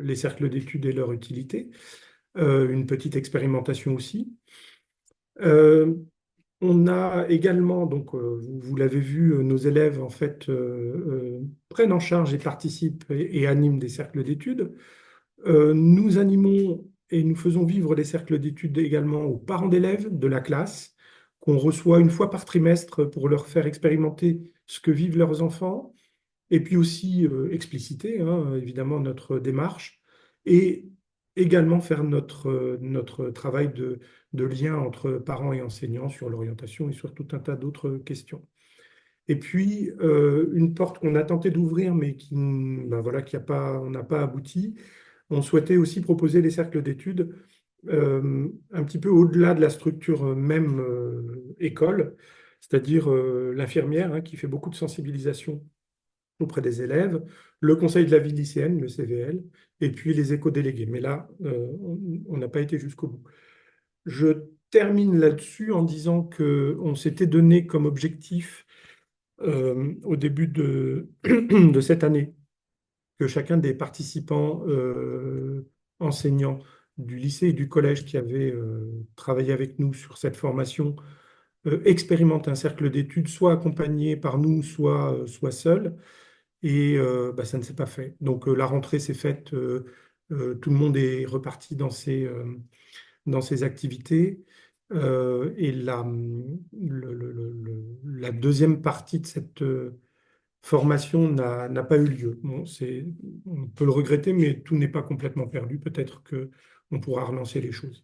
S2: les cercles d'études et leur utilité, une petite expérimentation aussi. Euh, on a également, donc vous l'avez vu, nos élèves en fait prennent en charge et participent et animent des cercles d'études. Nous animons et nous faisons vivre des cercles d'études également aux parents d'élèves de la classe, qu'on reçoit une fois par trimestre pour leur faire expérimenter ce que vivent leurs enfants, et puis aussi expliciter hein, évidemment notre démarche, et également faire notre travail de lien entre parents et enseignants sur l'orientation et sur tout un tas d'autres questions. Et puis, une porte qu'on a tenté d'ouvrir, mais ben voilà, on n'a pas abouti, on souhaitait aussi proposer des cercles d'études un petit peu au-delà de la structure même école, c'est-à-dire l'infirmière hein, qui fait beaucoup de sensibilisation auprès des élèves, le conseil de la vie lycéenne, le CVL, et puis les éco-délégués. Mais là, on n'a pas été jusqu'au bout. Je termine là-dessus en disant qu'on s'était donné comme objectif au début de cette année que chacun des participants enseignants du lycée et du collège qui avaient travaillé avec nous sur cette formation expérimente un cercle d'études, soit accompagné par nous, soit seul. Et bah, ça ne s'est pas fait. Donc la rentrée s'est faite, tout le monde est reparti dans ses activités. Et la deuxième partie de cette formation n'a pas eu lieu. Bon, on peut le regretter, mais tout n'est pas complètement perdu. Peut-être qu'on pourra relancer les choses.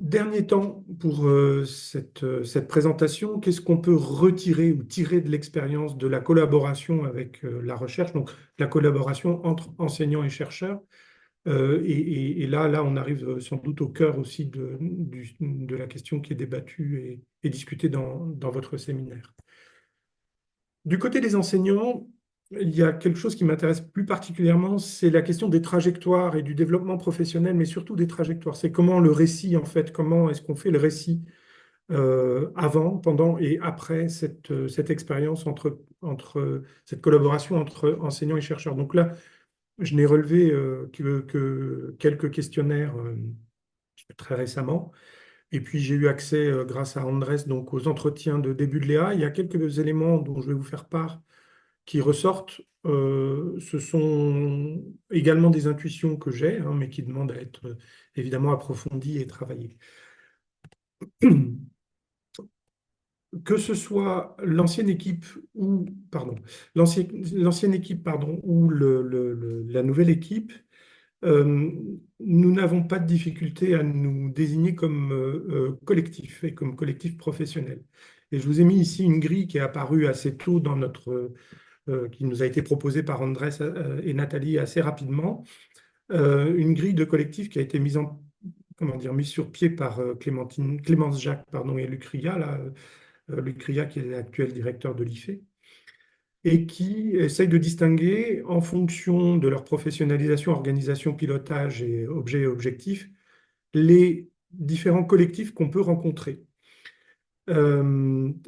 S2: Dernier temps pour cette présentation, qu'est-ce qu'on peut retirer ou tirer de l'expérience de la collaboration avec la recherche, donc la collaboration entre enseignants et chercheurs. Et là, on arrive sans doute au cœur aussi de la question qui est débattue et discutée dans votre séminaire. Du côté des enseignants, il y a quelque chose qui m'intéresse plus particulièrement, c'est la question des trajectoires et du développement professionnel, mais surtout des trajectoires. C'est comment le récit, en fait, comment est-ce qu'on fait le récit avant, pendant et après cette expérience entre cette collaboration entre enseignants et chercheurs. Donc là, je n'ai relevé que quelques questionnaires très récemment. Et puis j'ai eu accès, grâce à Andrés, donc aux entretiens de début de l'EA. Il y a quelques éléments dont je vais vous faire part qui ressortent. Ce sont également des intuitions que j'ai, hein, mais qui demandent à être évidemment approfondies et travaillées. Que ce soit l'ancienne équipe ou, pardon, l'ancienne équipe, pardon, ou la nouvelle équipe, euh, nous n'avons pas de difficulté à nous désigner comme collectif et comme collectif professionnel. Et je vous ai mis ici une grille qui est apparue assez tôt dans qui nous a été proposée par Andrés et Nathalie assez rapidement, une grille de collectif qui a été mise sur pied par Clémence Jacques pardon, et Luc Ria, Luc Ria qui est l'actuel directeur de l'IFE, et qui essayent de distinguer en fonction de leur professionnalisation, organisation, pilotage et objet et objectif, les différents collectifs qu'on peut rencontrer.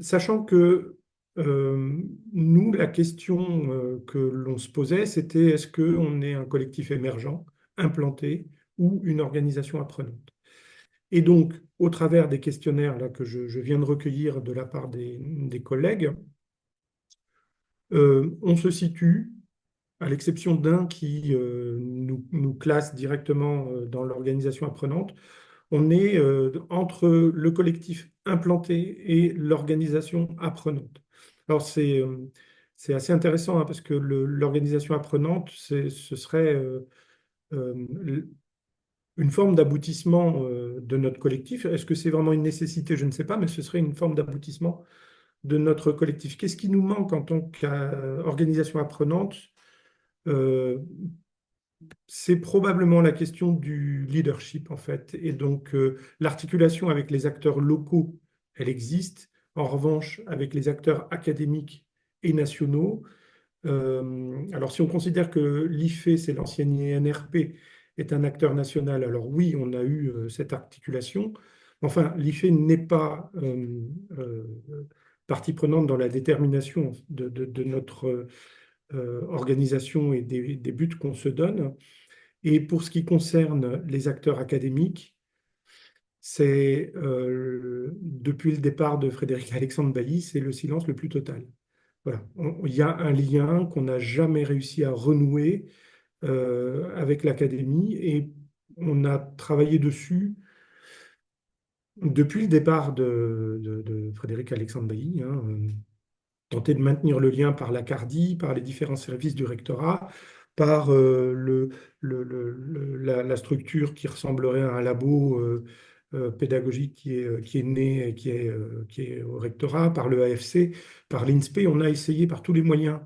S2: Sachant que nous, la question que l'on se posait, c'était est-ce qu'on est un collectif émergent, implanté, ou une organisation apprenante? Et donc, au travers des questionnaires là, que je viens de recueillir de la part des collègues, on se situe, à l'exception d'un qui nous classe directement dans l'organisation apprenante, on est entre le collectif implanté et l'organisation apprenante. Alors c'est assez intéressant hein, parce que l'organisation apprenante, ce serait une forme d'aboutissement de notre collectif. Est-ce que c'est vraiment une nécessité? Je ne sais pas, mais ce serait une forme d'aboutissement de notre collectif. Qu'est-ce qui nous manque en tant qu'organisation apprenante? Euh, c'est probablement la question du leadership, en fait. Et donc, l'articulation avec les acteurs locaux, elle existe. En revanche, avec les acteurs académiques et nationaux, alors si on considère que l'IFE, c'est l'ancienne INRP, est un acteur national, alors oui, on a eu cette articulation. Enfin, l'IFE n'est pas euh, partie prenante dans la détermination de notre organisation et des buts qu'on se donne. Et pour ce qui concerne les acteurs académiques, c'est depuis le départ de Frédéric Alexandre Bailly, c'est le silence le plus total. Voilà. Il y a un lien qu'on n'a jamais réussi à renouer avec l'académie et on a travaillé dessus depuis le départ de Frédéric Alexandre Bailly, hein, tenter de maintenir le lien par la CARDI, par les différents services du rectorat, par la structure qui ressemblerait à un labo pédagogique qui est né et qui est au rectorat, par le AFC, par l'INSPE. On a essayé par tous les moyens,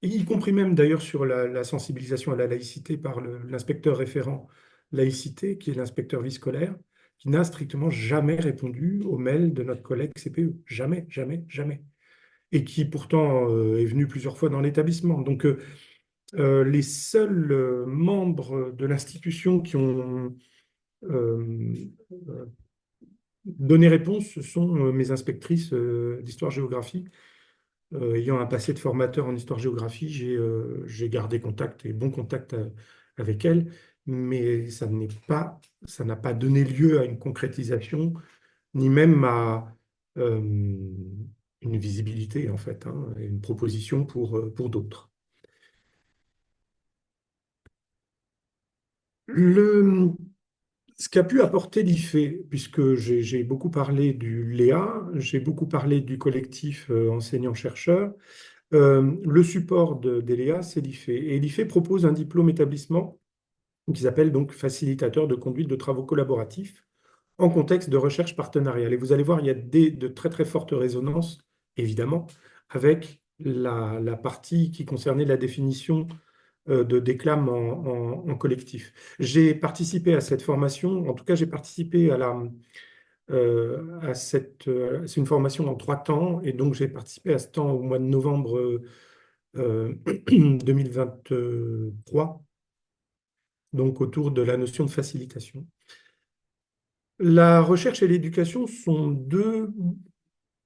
S2: et y compris même d'ailleurs sur la sensibilisation à la laïcité par l'inspecteur référent laïcité, qui est l'inspecteur vie scolaire, qui n'a strictement jamais répondu aux mails de notre collègue CPE. Jamais, jamais, jamais et qui pourtant est venu plusieurs fois dans l'établissement. Donc, les seuls membres de l'institution qui ont euh, euh, donné réponse, ce sont mes inspectrices d'histoire-géographie. Ayant un passé de formateur en histoire-géographie, j'ai gardé contact et bon contact avec elles, mais ça n'a pas donné lieu à une concrétisation, ni même à une visibilité, en fait, hein, et une proposition pour d'autres. Ce qu'a pu apporter l'IFE, puisque j'ai beaucoup parlé du LEA, j'ai beaucoup parlé du collectif enseignants-chercheurs, le support des LEA, c'est l'IFE. Et l'IFE propose un diplôme établissement qui s'appelle donc facilitateur de conduite de travaux collaboratifs en contexte de recherche partenariale. Et vous allez voir, il y a de très très fortes résonances, évidemment, avec la partie qui concernait la définition de déclame en collectif. J'ai participé à cette formation, en tout cas j'ai participé à c'est une formation en 3 temps, et donc j'ai participé à ce temps au mois de novembre 2023, donc autour de la notion de facilitation. La recherche et l'éducation sont deux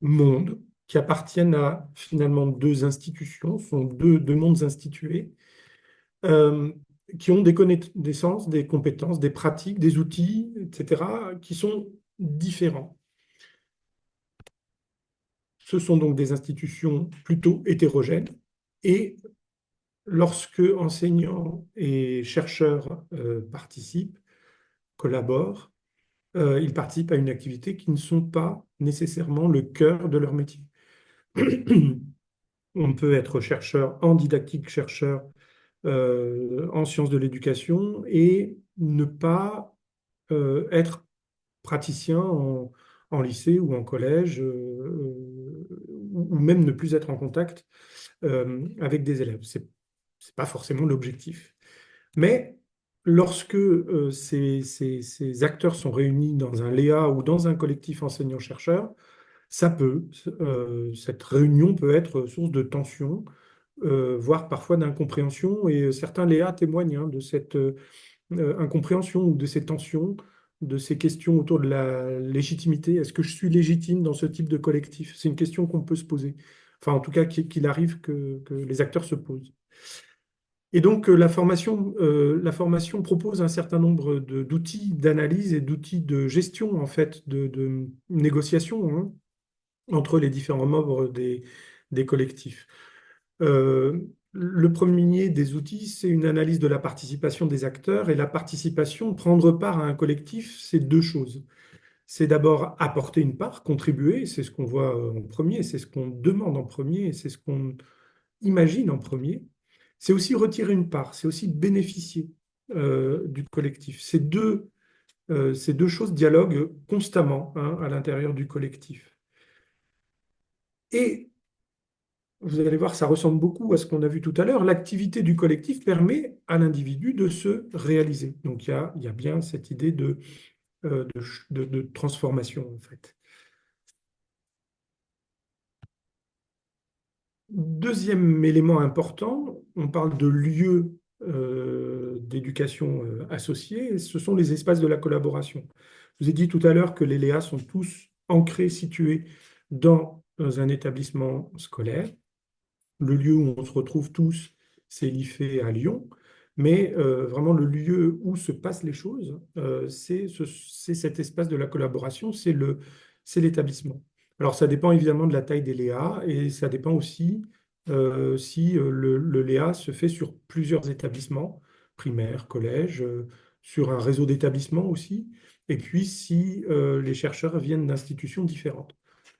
S2: mondes qui appartiennent à finalement deux institutions, sont deux mondes institués, qui ont des connaissances, des compétences, des pratiques, des outils, etc., qui sont différents. Ce sont donc des institutions plutôt hétérogènes et lorsque enseignants et chercheurs participent, collaborent, ils participent à une activité qui ne sont pas nécessairement le cœur de leur métier. On peut être chercheur en didactique, chercheur en sciences de l'éducation et ne pas être praticien en lycée ou en collège ou même ne plus être en contact avec des élèves. C'est pas forcément l'objectif. Mais lorsque ces acteurs sont réunis dans un LEA ou dans un collectif enseignant-chercheur, cette réunion peut être source de tension, voire parfois d'incompréhension. Et certains Léa témoignent hein, de cette incompréhension ou de ces tensions, de ces questions autour de la légitimité. Est-ce que je suis légitime dans ce type de collectif? C'est une question qu'on peut se poser. Enfin, en tout cas, qu'il arrive que les acteurs se posent. Et donc, la formation propose un certain nombre d'outils d'analyse et d'outils de gestion, en fait, de négociation hein, entre les différents membres des collectifs. Le premier des outils, c'est une analyse de la participation des acteurs. Et la participation, prendre part à un collectif, c'est deux choses. C'est d'abord apporter une part, contribuer, c'est ce qu'on voit en premier, c'est ce qu'on demande en premier, c'est ce qu'on imagine en premier. C'est aussi retirer une part, c'est aussi bénéficier. du collectif. Ces deux choses dialoguent constamment, hein, à l'intérieur du collectif. Et vous allez voir, ça ressemble beaucoup à ce qu'on a vu tout à l'heure. L'activité du collectif permet à l'individu de se réaliser. Donc il y a bien cette idée de transformation, en fait. Deuxième élément important, on parle de lieux d'éducation associés, et ce sont les espaces de la collaboration. Je vous ai dit tout à l'heure que les LEA sont tous ancrés, situés dans un établissement scolaire. Le lieu où on se retrouve tous, c'est l'IFE à Lyon, mais vraiment le lieu où se passent les choses, c'est cet espace de la collaboration, c'est l'établissement. Alors ça dépend évidemment de la taille des LEA et ça dépend aussi si le LEA se fait sur plusieurs établissements, primaires, collèges, sur un réseau d'établissements aussi, et puis si les chercheurs viennent d'institutions différentes.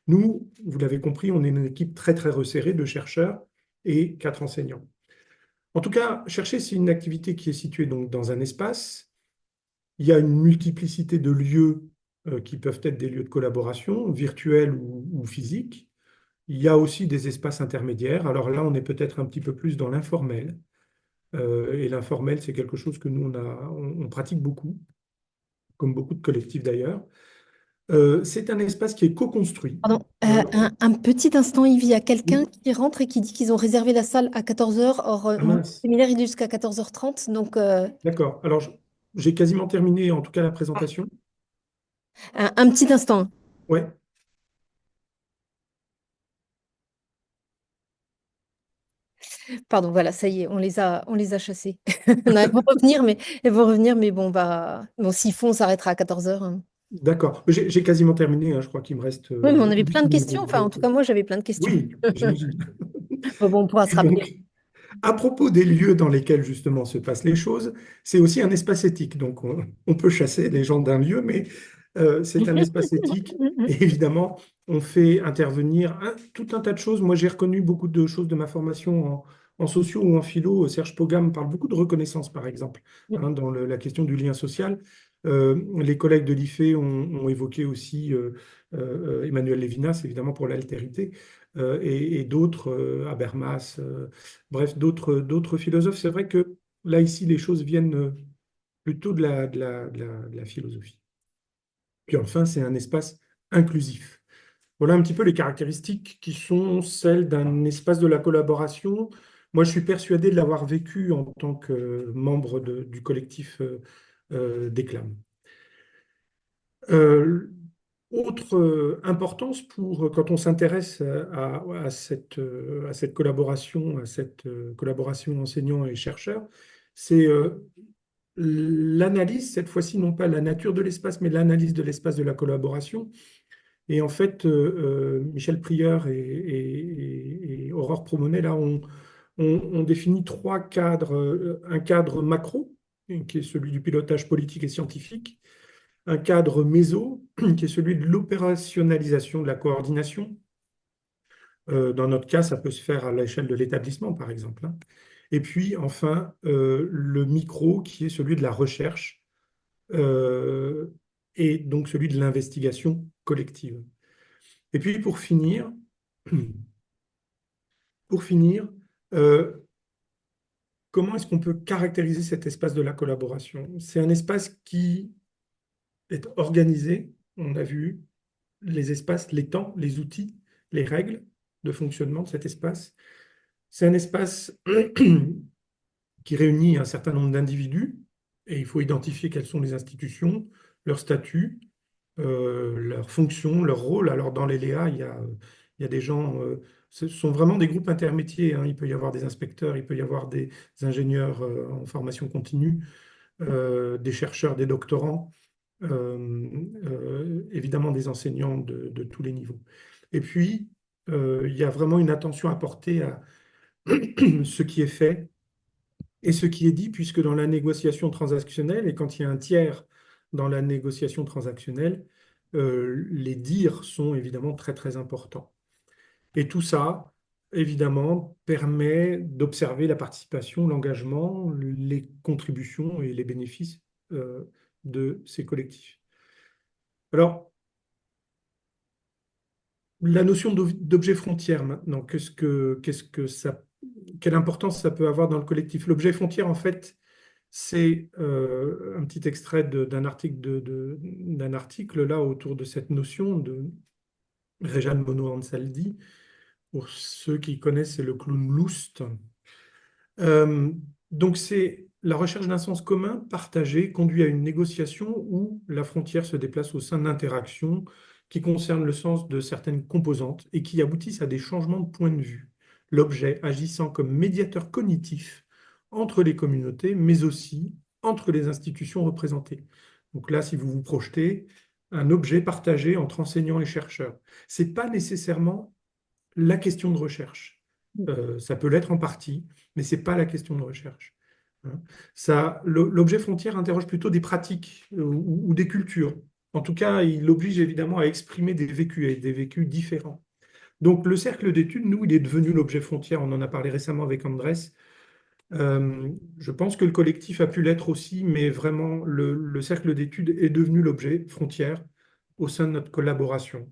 S2: Nous, vous l'avez compris, on est une équipe très très resserrée de chercheurs et 4 enseignants. En tout cas, chercher, c'est une activité qui est située donc dans un espace. Il y a une multiplicité de lieux qui peuvent être des lieux de collaboration, virtuels ou physiques. Il y a aussi des espaces intermédiaires. Alors là, on est peut-être un petit peu plus dans l'informel. Et l'informel, c'est quelque chose que nous, on pratique beaucoup, comme beaucoup de collectifs d'ailleurs. C'est un espace qui est co-construit.
S1: Pardon, un petit instant, Yves, il y a quelqu'un qui rentre et qui dit qu'ils ont réservé la salle à 14 heures. Or,
S2: Ah
S1: mon
S2: mince,
S1: séminaire, il est jusqu'à 14h30. Donc,
S2: d'accord. Alors, j'ai quasiment terminé, en tout cas, la présentation.
S1: un petit instant.
S2: Ouais.
S1: Pardon, voilà, ça y est, on les a chassés. Non, elles vont revenir, mais bon, bon, s'il faut, on s'arrêtera à 14 heures.
S2: D'accord. J'ai quasiment terminé, hein. Je crois qu'il me reste
S1: Oui, mais on avait
S2: 10
S1: plein de questions.
S2: minutes.
S1: Enfin, en
S2: Donc,
S1: tout cas, moi, j'avais plein de questions.
S2: oui, j'imagine.
S1: Bon, on pourra se
S2: Et
S1: rappeler.
S2: donc, à propos des lieux dans lesquels justement se passent les choses, c'est aussi un espace éthique. Donc, on peut chasser les gens d'un lieu, mais c'est un espace éthique. Et évidemment, on fait intervenir tout un tas de choses. Moi, j'ai reconnu beaucoup de choses de ma formation en socio ou en philo. Serge Pogam parle beaucoup de reconnaissance, par exemple, hein, dans la question du lien social. Les collègues de l'IFE ont évoqué aussi Emmanuel Lévinas, évidemment, pour l'altérité, et d'autres, Habermas, bref, d'autres philosophes. C'est vrai que là, ici, les choses viennent plutôt de la philosophie. Puis enfin, c'est un espace inclusif. Voilà un petit peu les caractéristiques qui sont celles d'un espace de la collaboration. Moi, je suis persuadé de l'avoir vécu en tant que membre du collectif Déclame. Autre importance quand on s'intéresse à cette collaboration enseignants et chercheurs, c'est l'analyse, cette fois-ci, non pas la nature de l'espace, mais l'analyse de l'espace de la collaboration. Et en fait, Michel Prieur et Aurore Promonet, là, ont défini trois cadres. Un cadre macro, qui est celui du pilotage politique et scientifique, un cadre méso, qui est celui de l'opérationnalisation de la coordination. Dans notre cas, ça peut se faire à l'échelle de l'établissement, par exemple, hein. Et puis, enfin, le micro, qui est celui de la recherche, euh, et donc celui de l'investigation collective. Et puis, pour finir, comment est-ce qu'on peut caractériser cet espace de la collaboration? C'est un espace qui est organisé, on a vu, les espaces, les temps, les outils, les règles de fonctionnement de cet espace. C'est un espace qui réunit un certain nombre d'individus et il faut identifier quelles sont les institutions, leur statut, leur fonction, leur rôle. Alors dans les LEA, il y a des gens, ce sont vraiment des groupes intermédiaires, hein. Il peut y avoir des inspecteurs, il peut y avoir des ingénieurs en formation continue, des chercheurs, des doctorants, évidemment des enseignants de tous les niveaux. Et puis, il y a vraiment une attention à porter à ce qui est fait et ce qui est dit, puisque dans la négociation transactionnelle, et quand il y a un tiers dans la négociation transactionnelle, les dires sont évidemment très très importants. Et tout ça, évidemment, permet d'observer la participation, l'engagement, les contributions et les bénéfices de ces collectifs. Alors, la notion d'objet frontière maintenant, quelle importance ça peut avoir dans le collectif? L'objet frontière, en fait, c'est un petit extrait d'un article là autour de cette notion de Rejan Mono Ansaldi. Pour ceux qui connaissent, c'est le clown Loust. Euh, donc, c'est la recherche d'un sens commun partagé conduit à une négociation où la frontière se déplace au sein d'interactions qui concernent le sens de certaines composantes et qui aboutissent à des changements de point de vue. L'objet agissant comme médiateur cognitif entre les communautés, mais aussi entre les institutions représentées. Donc là, si vous vous projetez, un objet partagé entre enseignants et chercheurs. Ce n'est pas nécessairement la question de recherche. Ça peut l'être en partie, mais ce n'est pas la question de recherche. Hein. L'objet frontière interroge plutôt des pratiques ou des cultures. En tout cas, il oblige évidemment à exprimer des vécus et des vécus différents. Donc le cercle d'études, nous, il est devenu l'objet frontière. On en a parlé récemment avec Andrés. Je pense que le collectif a pu l'être aussi, mais vraiment, le cercle d'études est devenu l'objet frontière au sein de notre collaboration.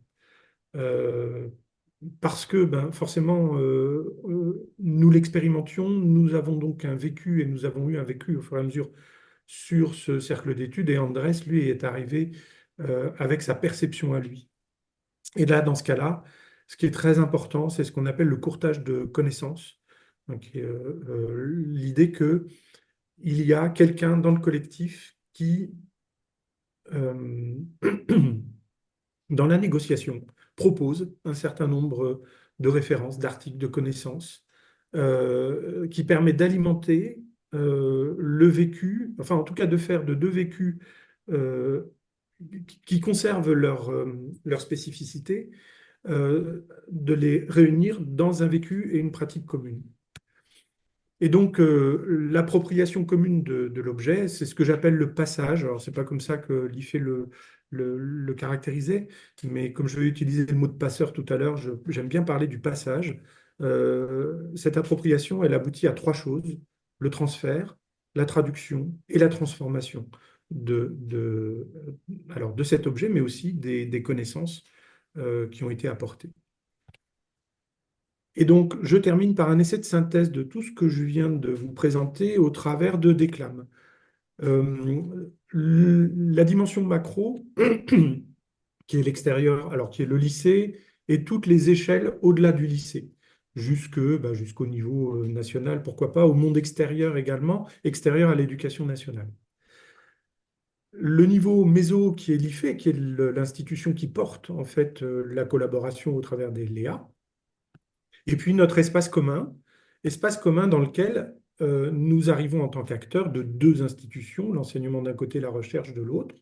S2: Parce que forcément, nous l'expérimentions, nous avons donc un vécu et nous avons eu un vécu au fur et à mesure sur ce cercle d'études et Andrés, lui, est arrivé avec sa perception à lui. Et là, dans ce cas-là, ce qui est très important, c'est ce qu'on appelle le courtage de connaissances. Donc, l'idée qu'il y a quelqu'un dans le collectif qui, dans la négociation, propose un certain nombre de références, d'articles, de connaissances, qui permet d'alimenter le vécu, enfin en tout cas de faire de deux vécus qui conservent leur spécificité, de les réunir dans un vécu et une pratique commune. Et donc, l'appropriation commune de l'objet, c'est ce que j'appelle le passage. Alors, ce n'est pas comme ça que l'IFE le caractérisait, mais comme je vais utiliser le mot de passeur tout à l'heure, j'aime bien parler du passage. Cette appropriation, elle aboutit à trois choses: le transfert, la traduction et la transformation alors de cet objet, mais aussi des connaissances qui ont été apportées. Et donc, je termine par un essai de synthèse de tout ce que je viens de vous présenter au travers de déclames. La dimension macro, qui est l'extérieur, alors qui est le lycée, et toutes les échelles au-delà du lycée, jusqu'au niveau national, pourquoi pas, au monde extérieur également, extérieur à l'éducation nationale. Le niveau méso, qui est l'IFE, qui est l'institution qui porte en fait la collaboration au travers des LEA, et puis notre espace commun dans lequel nous arrivons en tant qu'acteurs de deux institutions, l'enseignement d'un côté, la recherche de l'autre,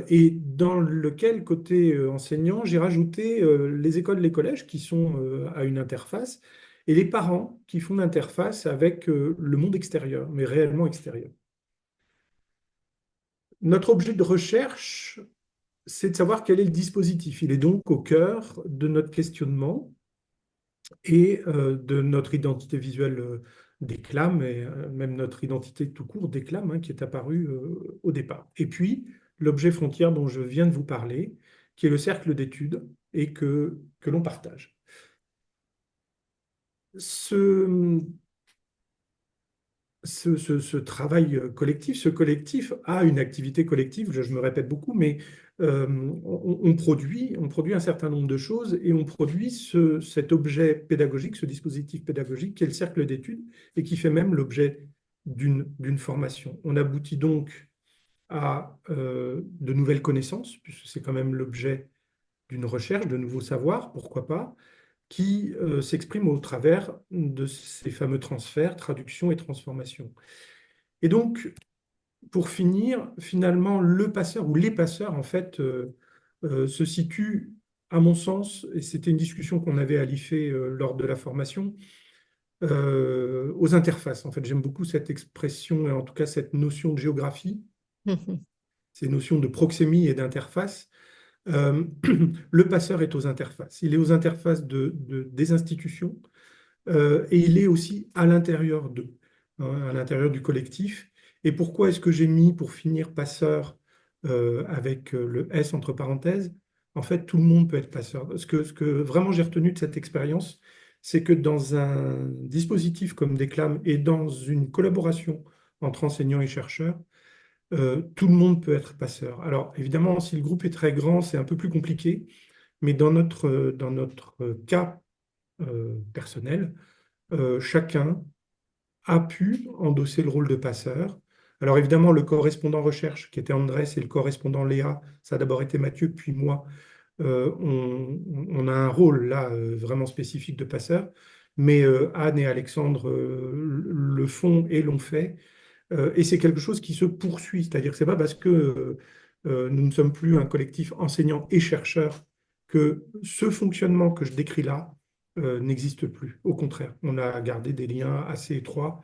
S2: et dans lequel, côté enseignant, j'ai rajouté les écoles, les collèges qui sont à une interface, et les parents qui font l'interface avec le monde extérieur, mais réellement extérieur. Notre objet de recherche, c'est de savoir quel est le dispositif. Il est donc au cœur de notre questionnement et de notre identité visuelle d'Éclame, et même notre identité tout court d'Éclame, hein, qui est apparue au départ. Et puis, l'objet frontière dont je viens de vous parler, qui est le cercle d'études et que l'on partage. Ce travail collectif, ce collectif a une activité collective, je me répète beaucoup, mais on produit un certain nombre de choses et on produit cet objet pédagogique, ce dispositif pédagogique qui est le cercle d'études et qui fait même l'objet d'une formation. On aboutit donc à de nouvelles connaissances, puisque c'est quand même l'objet d'une recherche, de nouveaux savoirs, pourquoi pas, qui s'exprime au travers de ces fameux transferts, traductions et transformations. Et donc, pour finir, finalement, le passeur ou les passeurs, en fait, se situent, à mon sens, et c'était une discussion qu'on avait à l'IFE lors de la formation, aux interfaces. En fait, j'aime beaucoup cette expression, et en tout cas cette notion de géographie, ces notions de proxémie et d'interface. Euh, le passeur est aux interfaces. Il est aux interfaces des institutions et il est aussi à l'intérieur d'eux, hein, à l'intérieur du collectif. Et pourquoi est-ce que j'ai mis pour finir passeur avec le S entre parenthèses? En fait, tout le monde peut être passeur. Ce que vraiment j'ai retenu de cette expérience, c'est que dans un dispositif comme Déclame et dans une collaboration entre enseignants et chercheurs, tout le monde peut être passeur. Alors évidemment, si le groupe est très grand, c'est un peu plus compliqué, mais dans notre cas personnel, chacun a pu endosser le rôle de passeur. Alors évidemment, le correspondant recherche, qui était Andrés, et le correspondant Léa, ça a d'abord été Mathieu, puis moi, on a un rôle là vraiment spécifique de passeur, mais Anne et Alexandre le font et l'ont fait. Et c'est quelque chose qui se poursuit, c'est-à-dire que c'est pas parce que nous ne sommes plus un collectif enseignant et chercheur que ce fonctionnement que je décris là n'existe plus. Au contraire, on a gardé des liens assez étroits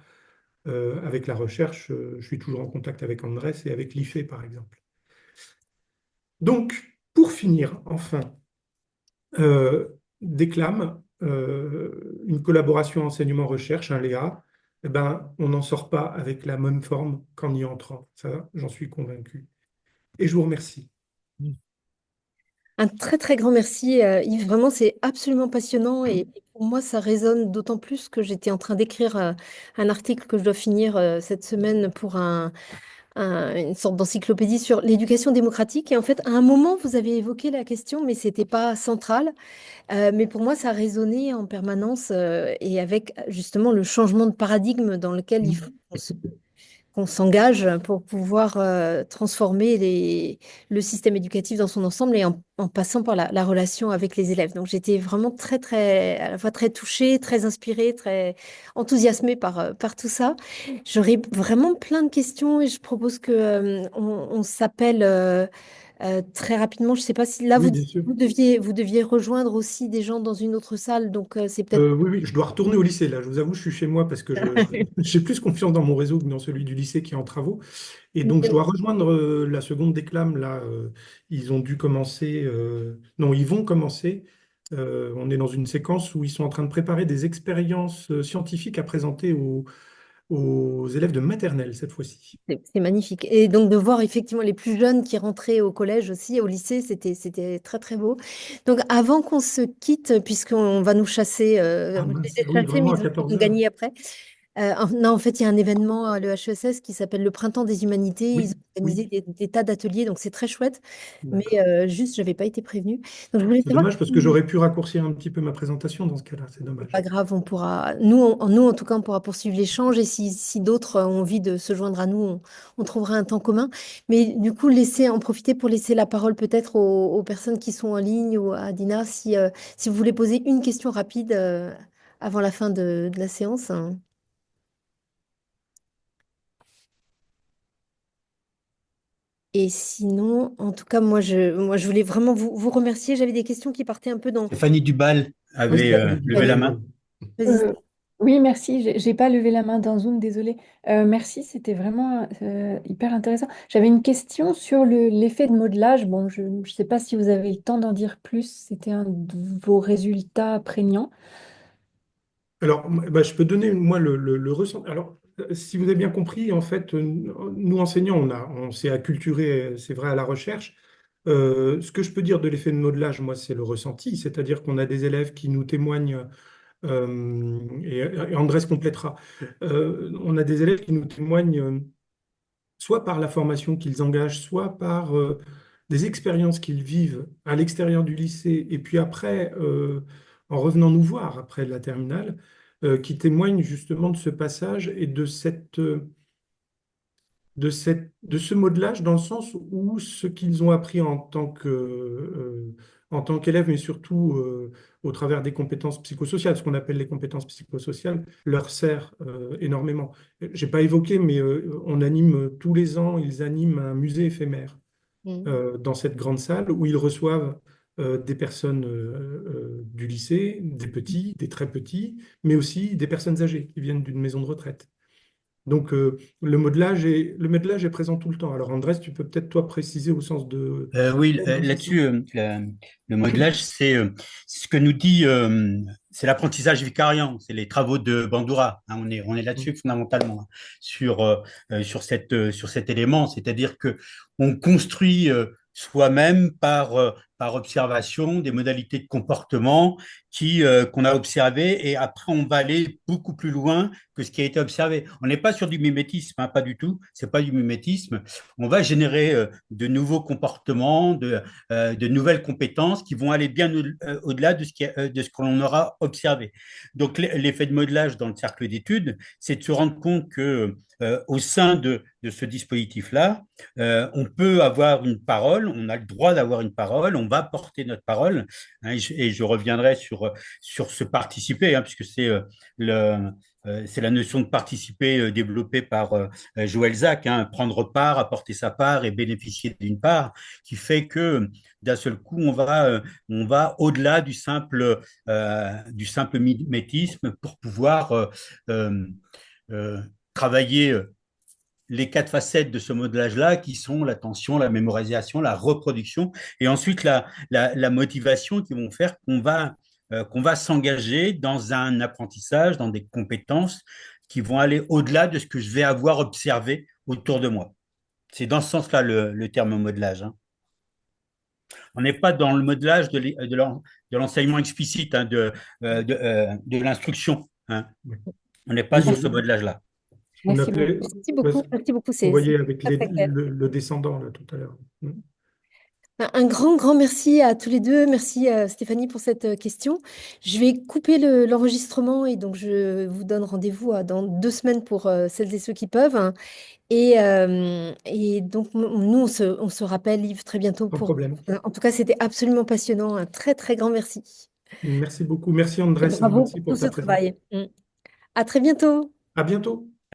S2: avec la recherche. Je suis toujours en contact avec Andrés et avec l'IFE, par exemple. Donc, pour finir, enfin, Déclame, une collaboration enseignement-recherche, un Léa, eh ben, on n'en sort pas avec la même forme qu'en y entrant. Ça, j'en suis convaincu. Et je vous remercie.
S1: Un très très grand merci, Yves. Vraiment, c'est absolument passionnant et pour moi, ça résonne d'autant plus que j'étais en train d'écrire un article que je dois finir cette semaine pour une sorte d'encyclopédie sur l'éducation démocratique. Et en fait, à un moment, vous avez évoqué la question, mais c'était pas central. Mais pour moi, ça a résonné en permanence et avec justement le changement de paradigme dans lequel il faut qu'on s'engage pour pouvoir transformer le système éducatif dans son ensemble et en passant par la relation avec les élèves. Donc j'étais vraiment très, très, à la fois très touchée, très inspirée, très enthousiasmée par tout ça. J'aurais vraiment plein de questions et je propose que on s'appelle très rapidement. Je ne sais pas si là,
S2: Oui, bien sûr.
S1: vous deviez rejoindre aussi des gens dans une autre salle, donc c'est peut-être...
S2: Oui, oui, je dois retourner au lycée, là. Je vous avoue, je suis chez moi parce que j'ai plus confiance dans mon réseau que dans celui du lycée qui est en travaux. Et donc, je dois rejoindre la seconde déclame, là. Ils ont dû commencer... non, ils vont commencer. On est dans une séquence où ils sont en train de préparer des expériences scientifiques à présenter aux élèves de maternelle, cette fois-ci.
S1: C'est magnifique. Et donc de voir effectivement les plus jeunes qui rentraient au collège aussi, au lycée, c'était très très beau. Donc avant qu'on se quitte, puisqu'on va nous chasser,
S2: Ah
S1: on
S2: mince,
S1: était
S2: oui,
S1: chassés, mais
S2: vraiment à
S1: ils vont
S2: 14 heures.
S1: gagner après. Non, en fait, il y a un événement à l'EHESS qui s'appelle le Printemps des Humanités. Ils
S2: Oui,
S1: ont organisé
S2: oui,
S1: des tas d'ateliers, donc c'est très chouette. Mais
S2: d'accord.
S1: juste, je n'avais pas été prévenue. Donc je voulais
S2: C'est
S1: savoir
S2: dommage parce que j'aurais pu raccourcir un petit peu ma présentation dans ce cas-là. C'est
S1: c'est pas
S2: dommage.
S1: grave, on pourra, nous en tout cas, on pourra poursuivre l'échange et si d'autres ont envie de se joindre à nous, on trouvera un temps commun. Mais du coup, laissez en profiter pour laisser la parole peut-être aux personnes qui sont en ligne ou à Dina si vous voulez poser une question rapide avant la fin de la séance, hein. Et sinon, en tout cas, moi, je voulais vraiment vous remercier. J'avais des questions qui partaient un peu dans...
S6: Stéphanie Duval
S2: Oui,
S6: avait
S2: Stéphanie
S6: levé
S2: Duval.
S6: la main.
S1: Vas-y.
S7: Euh, oui, merci. J'ai pas levé la main dans Zoom, désolée. Merci, c'était vraiment hyper intéressant. J'avais une question sur l'effet de modelage. Bon, je ne sais pas si vous avez le temps d'en dire plus. C'était un de vos résultats prégnants.
S2: Alors, bah, je peux donner, moi, le ressenti. Alors, si vous avez bien compris, en fait, nous, enseignants, on s'est acculturés, c'est vrai, à la recherche. Ce que je peux dire de l'effet de modelage, moi, c'est le ressenti, c'est-à-dire qu'on a des élèves qui nous témoignent, et Andrés complétera. On a des élèves qui nous témoignent soit par la formation qu'ils engagent, soit par des expériences qu'ils vivent à l'extérieur du lycée, et puis après, en revenant nous voir après la terminale, qui témoignent justement de ce passage et de ce modelage dans le sens où ce qu'ils ont appris en tant qu'élèves, mais surtout au travers des compétences psychosociales, ce qu'on appelle les compétences psychosociales, leur sert énormément. J'ai pas évoqué, mais on anime tous les ans, ils animent un musée éphémère
S1: Mm.
S2: dans cette grande salle où ils reçoivent des personnes du lycée, des petits, des très petits, mais aussi des personnes âgées qui viennent d'une maison de retraite. Donc, le modelage est présent tout le temps. Alors, Andrés, tu peux peut-être, toi, préciser au sens de
S6: Oui,
S2: l'ordre, c'est ça?
S6: là-dessus, le modelage, c'est ce que nous dit, c'est l'apprentissage vicariant, c'est les travaux de Bandura, hein, on est là-dessus fondamentalement, hein, sur cet élément, c'est-à-dire que on construit soi-même par observation des modalités de comportement qu'on a observées et après on va aller beaucoup plus loin que ce qui a été observé. On n'est pas sur du mimétisme, hein, pas du tout, c'est pas du mimétisme. On va générer de nouveaux comportements, de nouvelles compétences qui vont aller bien au-delà de ce que l'on aura observé. Donc l'effet de modelage dans le cercle d'études, c'est de se rendre compte que au sein de ce dispositif-là, on peut avoir une parole, on a le droit d'avoir une parole, on va porter notre parole, hein, et je reviendrai sur ce participer, hein, puisque c'est la notion de participer développée par Joël Zac, hein, prendre part, apporter sa part et bénéficier d'une part, qui fait que d'un seul coup, on va au-delà du simple mimétisme pour pouvoir euh, euh, travailler les quatre facettes de ce modelage-là, qui sont l'attention, la mémorisation, la reproduction, et ensuite la motivation qui vont faire qu'on va s'engager dans un apprentissage, dans des compétences qui vont aller au-delà de ce que je vais avoir observé autour de moi. C'est dans ce sens-là le terme modelage, hein. On n'est pas dans le modelage de l'enseignement explicite, hein, de l'instruction, hein. On n'est pas
S2: Oui,
S6: sur ce modelage-là.
S2: on
S7: Merci beaucoup.
S2: appelait,
S1: Merci
S2: ouais,
S1: beaucoup. Merci beaucoup.
S2: on
S1: C'est
S2: voyait avec
S1: très, très clair.
S2: le descendant, là, tout à l'heure.
S1: Un grand, grand merci à tous les deux. Merci Stéphanie pour cette question. Je vais couper l'enregistrement et donc je vous donne rendez-vous dans 2 semaines pour celles et ceux qui peuvent, hein. Et donc nous, on se rappelle, Yves, très bientôt
S2: Sans
S1: pour...
S2: problème.
S1: En tout cas, c'était absolument passionnant. Un très, très grand merci.
S2: Merci beaucoup. Merci
S1: Et
S2: Andrés, hein,
S1: bravo
S2: merci
S1: pour tout
S2: pour
S1: ce
S2: ta présence.
S1: travail. À très bientôt.
S2: À bientôt.